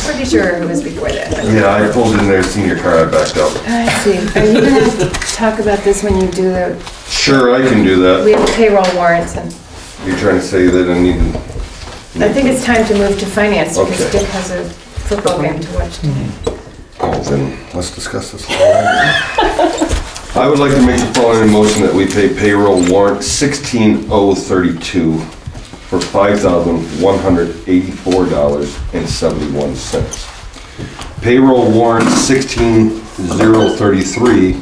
Pretty sure it was before that. Yeah, I pulled in their senior car, I backed up. I see. Are you going to talk about this when you do the... Sure, I can do that. We have payroll warrants and... You're trying to say that I need... I think it's time to move to finance because Dick has a football game to watch tonight. Oh, then let's discuss this a little later. I would like to make the following motion that we pay payroll warrant 16032 for $5,184.71. Payroll warrant 16033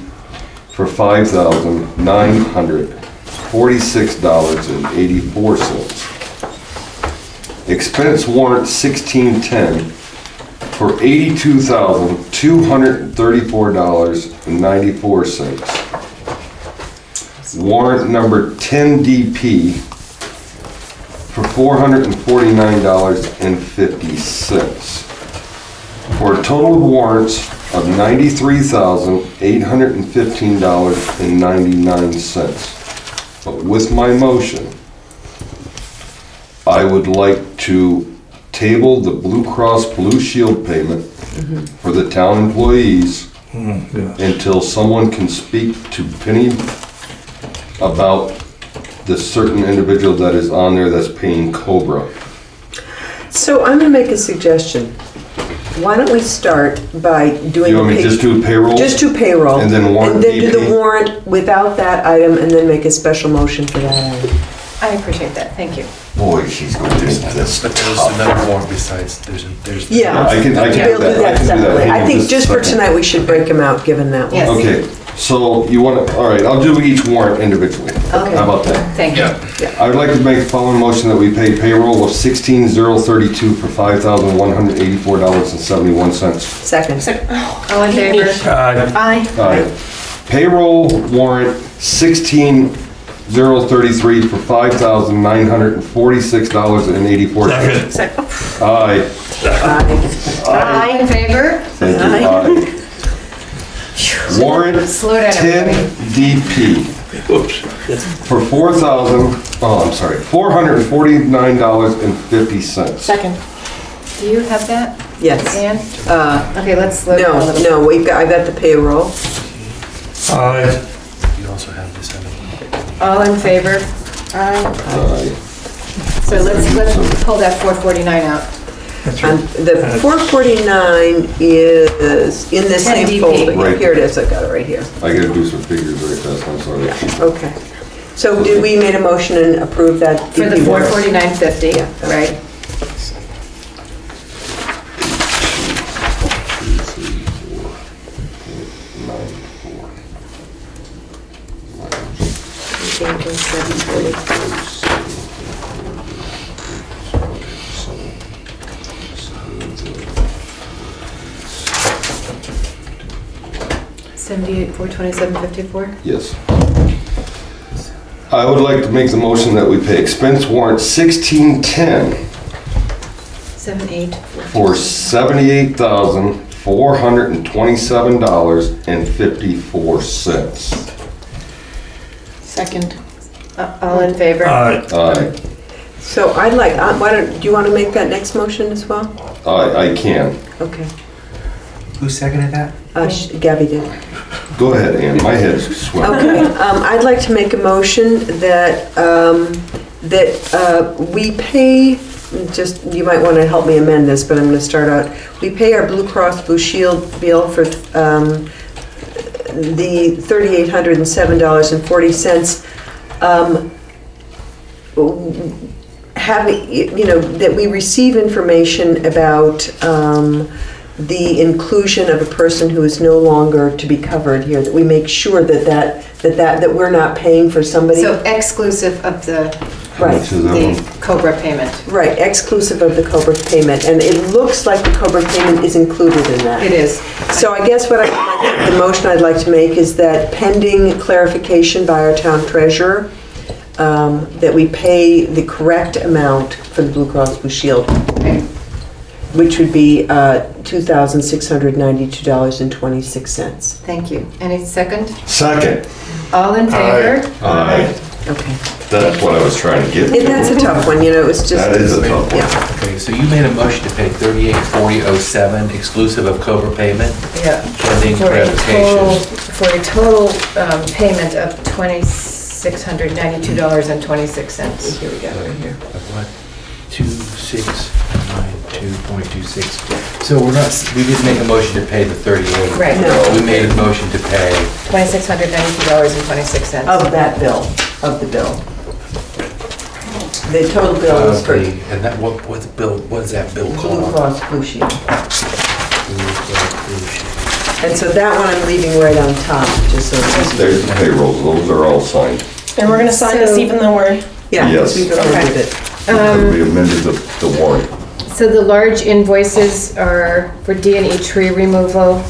for $5,946.84. expense warrant 1610 for $82,234.94. Warrant number 10DP for $449.50. For a total of warrants of $93,815.99. But with my motion, I would like to table the Blue Cross Blue Shield payment for the town employees until someone can speak to Penny about the certain individual that is on there that's paying Cobra. So I'm gonna make a suggestion. Why don't we start by doing... You want me to just do payroll? Just do payroll. And then warrant And then do DP? the warrant without that item, and then make a special motion for that item. I appreciate that, thank you. Boy, she's going to make this But there's another warrant besides, there's. Yeah. I can do We'll do that. that separately. I think Just just for second. tonight, we should break them out, given that one. Yes. Okay, so you want to, all right, I'll do each warrant individually. Okay. How about that? Thank you. I would like to make the following motion that we pay payroll of $16,032 for $5,184.71. Second. All in favor? Aye. Aye. Payroll warrant 16,033 for $5,946.84. Second. Aye. Aye. In favor? Thank you. Aye. Warrant Slow down, everybody. 10DP for $449.50. Second. Do you have that? Yes. Ann? Okay, let's slow down a little bit. No, I got the payroll. Aye. You also have this other one. All in favor? Aye. Aye. So let's pull that 449 out. That's And right. the 449 is in the same 10DP. folder. Right. Here it is, I got it right here. I gotta do some figures very fast, I'm sorry. Okay. So did we made a motion and approve that? For the DP warrant? 449.50, right? $78,427.54. Yes. I would like to make the motion that we pay expense warrant 1610 for $78,427.54. Second. All in favor? Aye. Aye. So I'd like, do you want to make that next motion as well? I can. Okay. Who seconded that? Gabby did. Go ahead, Ann, my head's swimming. Okay, I'd like to make a motion that, we pay, you might want to help me amend this, but I'm going to start out. We pay our Blue Cross Blue Shield bill for the $3,807.40. That we receive information about the inclusion of a person who is no longer to be covered here, that we make sure that we're not paying for somebody. So exclusive of the Right. the Cobra payment. Right, exclusive of the Cobra payment, and it looks like the Cobra payment is included in that. It is. So I guess the motion I'd like to make is that pending clarification by our town treasurer, that we pay the correct amount for the Blue Cross Blue Shield, which would be $2,692.26. Thank you. Any second? Second. All in favor? Aye. Okay. That's what I was trying to get. And that's a tough one, it's just. That is a tough one. Yeah. Okay, so you made a motion to pay $38,4007 exclusive of Cobra payment, Yeah. pending For a clarification. total payment of $2,692.26. Here we go, right here. What? 2692.26. So we didn't make a motion to pay the 38. Right. No. We made a motion to pay. $2,692.26. Of that bill, of the bill. The total bill is for And that, what's the bill, what is that bill Blue called? Cross Blue Shield. Blue Cross Blue Shield. And so that one I'm leaving right on top, just so it's. There's the payrolls, those are all signed. And we're gonna sign this even though we're, Yeah, Yes. we've approved it. We amended the warrant. So the large invoices are for D&E tree removal,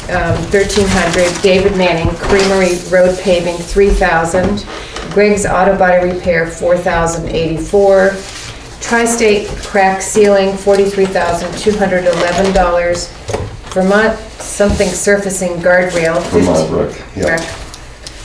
1,300. David Manning, Creamery Road paving, 3,000. Greg's Auto Body Repair, 4,084. Tri-State Crack Sealing, $43,211. Vermont Something Surfacing Guardrail, Vermont Rec, yeah.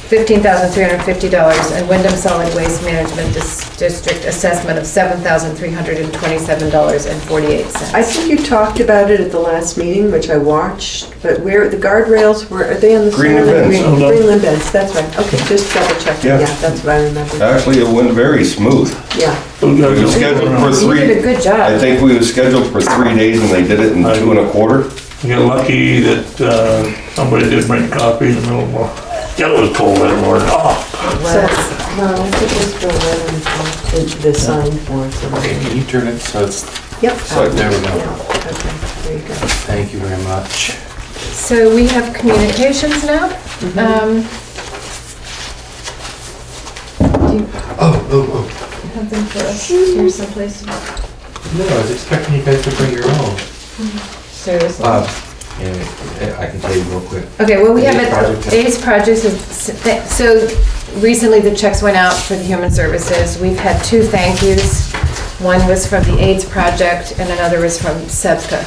$15,350, and Wyndham Solid Waste Management District Assessment of $7,327.48. I think you talked about it at the last meeting, which I watched, but where, the guardrails, are they on the? Greenland beds. Greenland beds, that's right. Okay, just double checking, Yeah. yeah, that's what I remember. Actually, it went very smooth. Yeah. We were scheduled for You did a good job. I think we were scheduled for 3 days and they did it in 2 1/4. I got lucky that somebody did bring coffee in the middle of it was cold that morning. Oh. So, no, I think it's still the sign for it. Okay, can you turn it so it's, Yep. there we go. Yeah, okay, there you go. Thank you very much. So we have communications now. Do you have them for us here someplace? No, I was expecting you guys to bring your own. Seriously? Yeah, I can tell you real quick. Okay, well, we have Project. AIDS projects. So recently the checks went out for the Human Services. We've had 2 thank yous. One was from the AIDS project and another was from SeVEDS.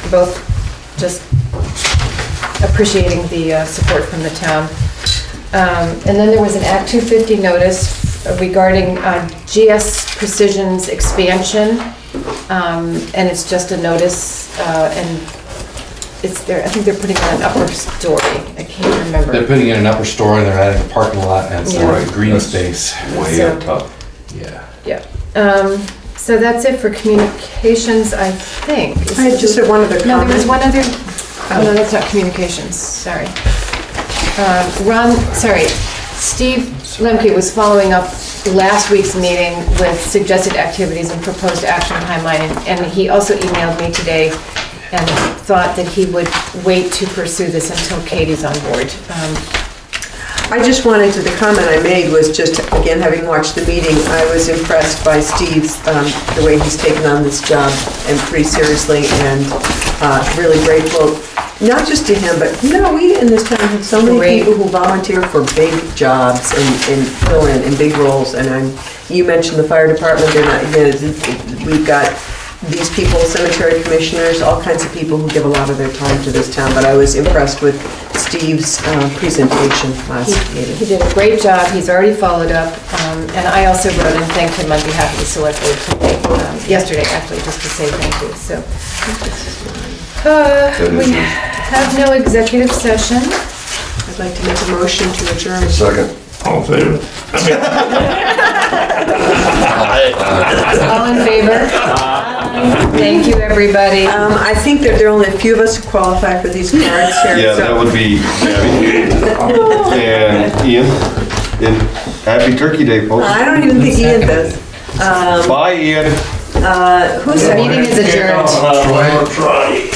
Both just appreciating the support from the town. And then there was an Act 250 notice regarding GS Precision's expansion. And it's just a notice, and it's there. I think they're putting in an upper story. I can't remember. They're putting in an upper story and they're adding a parking lot and some Yeah. green space. Way So- up top. Yeah. Yeah. So that's it for communications, I think. I just had one other comment. No, there was one other. Oh, no, that's not communications. Sorry. Steve Lemke was following up last week's meeting with suggested activities and proposed action timeline, and he also emailed me today and thought that he would wait to pursue this until Katie's on board. I just wanted to, the comment I made was just, again, having watched the meeting, I was impressed by Steve's, the way he's taken on this job and pretty seriously, and really grateful, not just to him, but, you know, we in this town have so many people who volunteer for big jobs and fill in big roles, and you mentioned the fire department, they're not, we've got these people, cemetery commissioners, all kinds of people who give a lot of their time to this town, but I was impressed with Steve's presentation last meeting. He did a great job. He's already followed up, and I also wrote and thanked him on behalf of the select board today, yesterday actually, just to say thank you. So we have no executive session. I'd like to make a motion to adjourn. Second. All in favor? All in favor? Thank you, everybody. I think that there are only a few of us who qualify for these cards here. Yeah, that would be Gabby and Ian. And happy Turkey Day, folks. I don't even think Ian does. Bye, Ian. Who's The meeting is adjourned. Troy.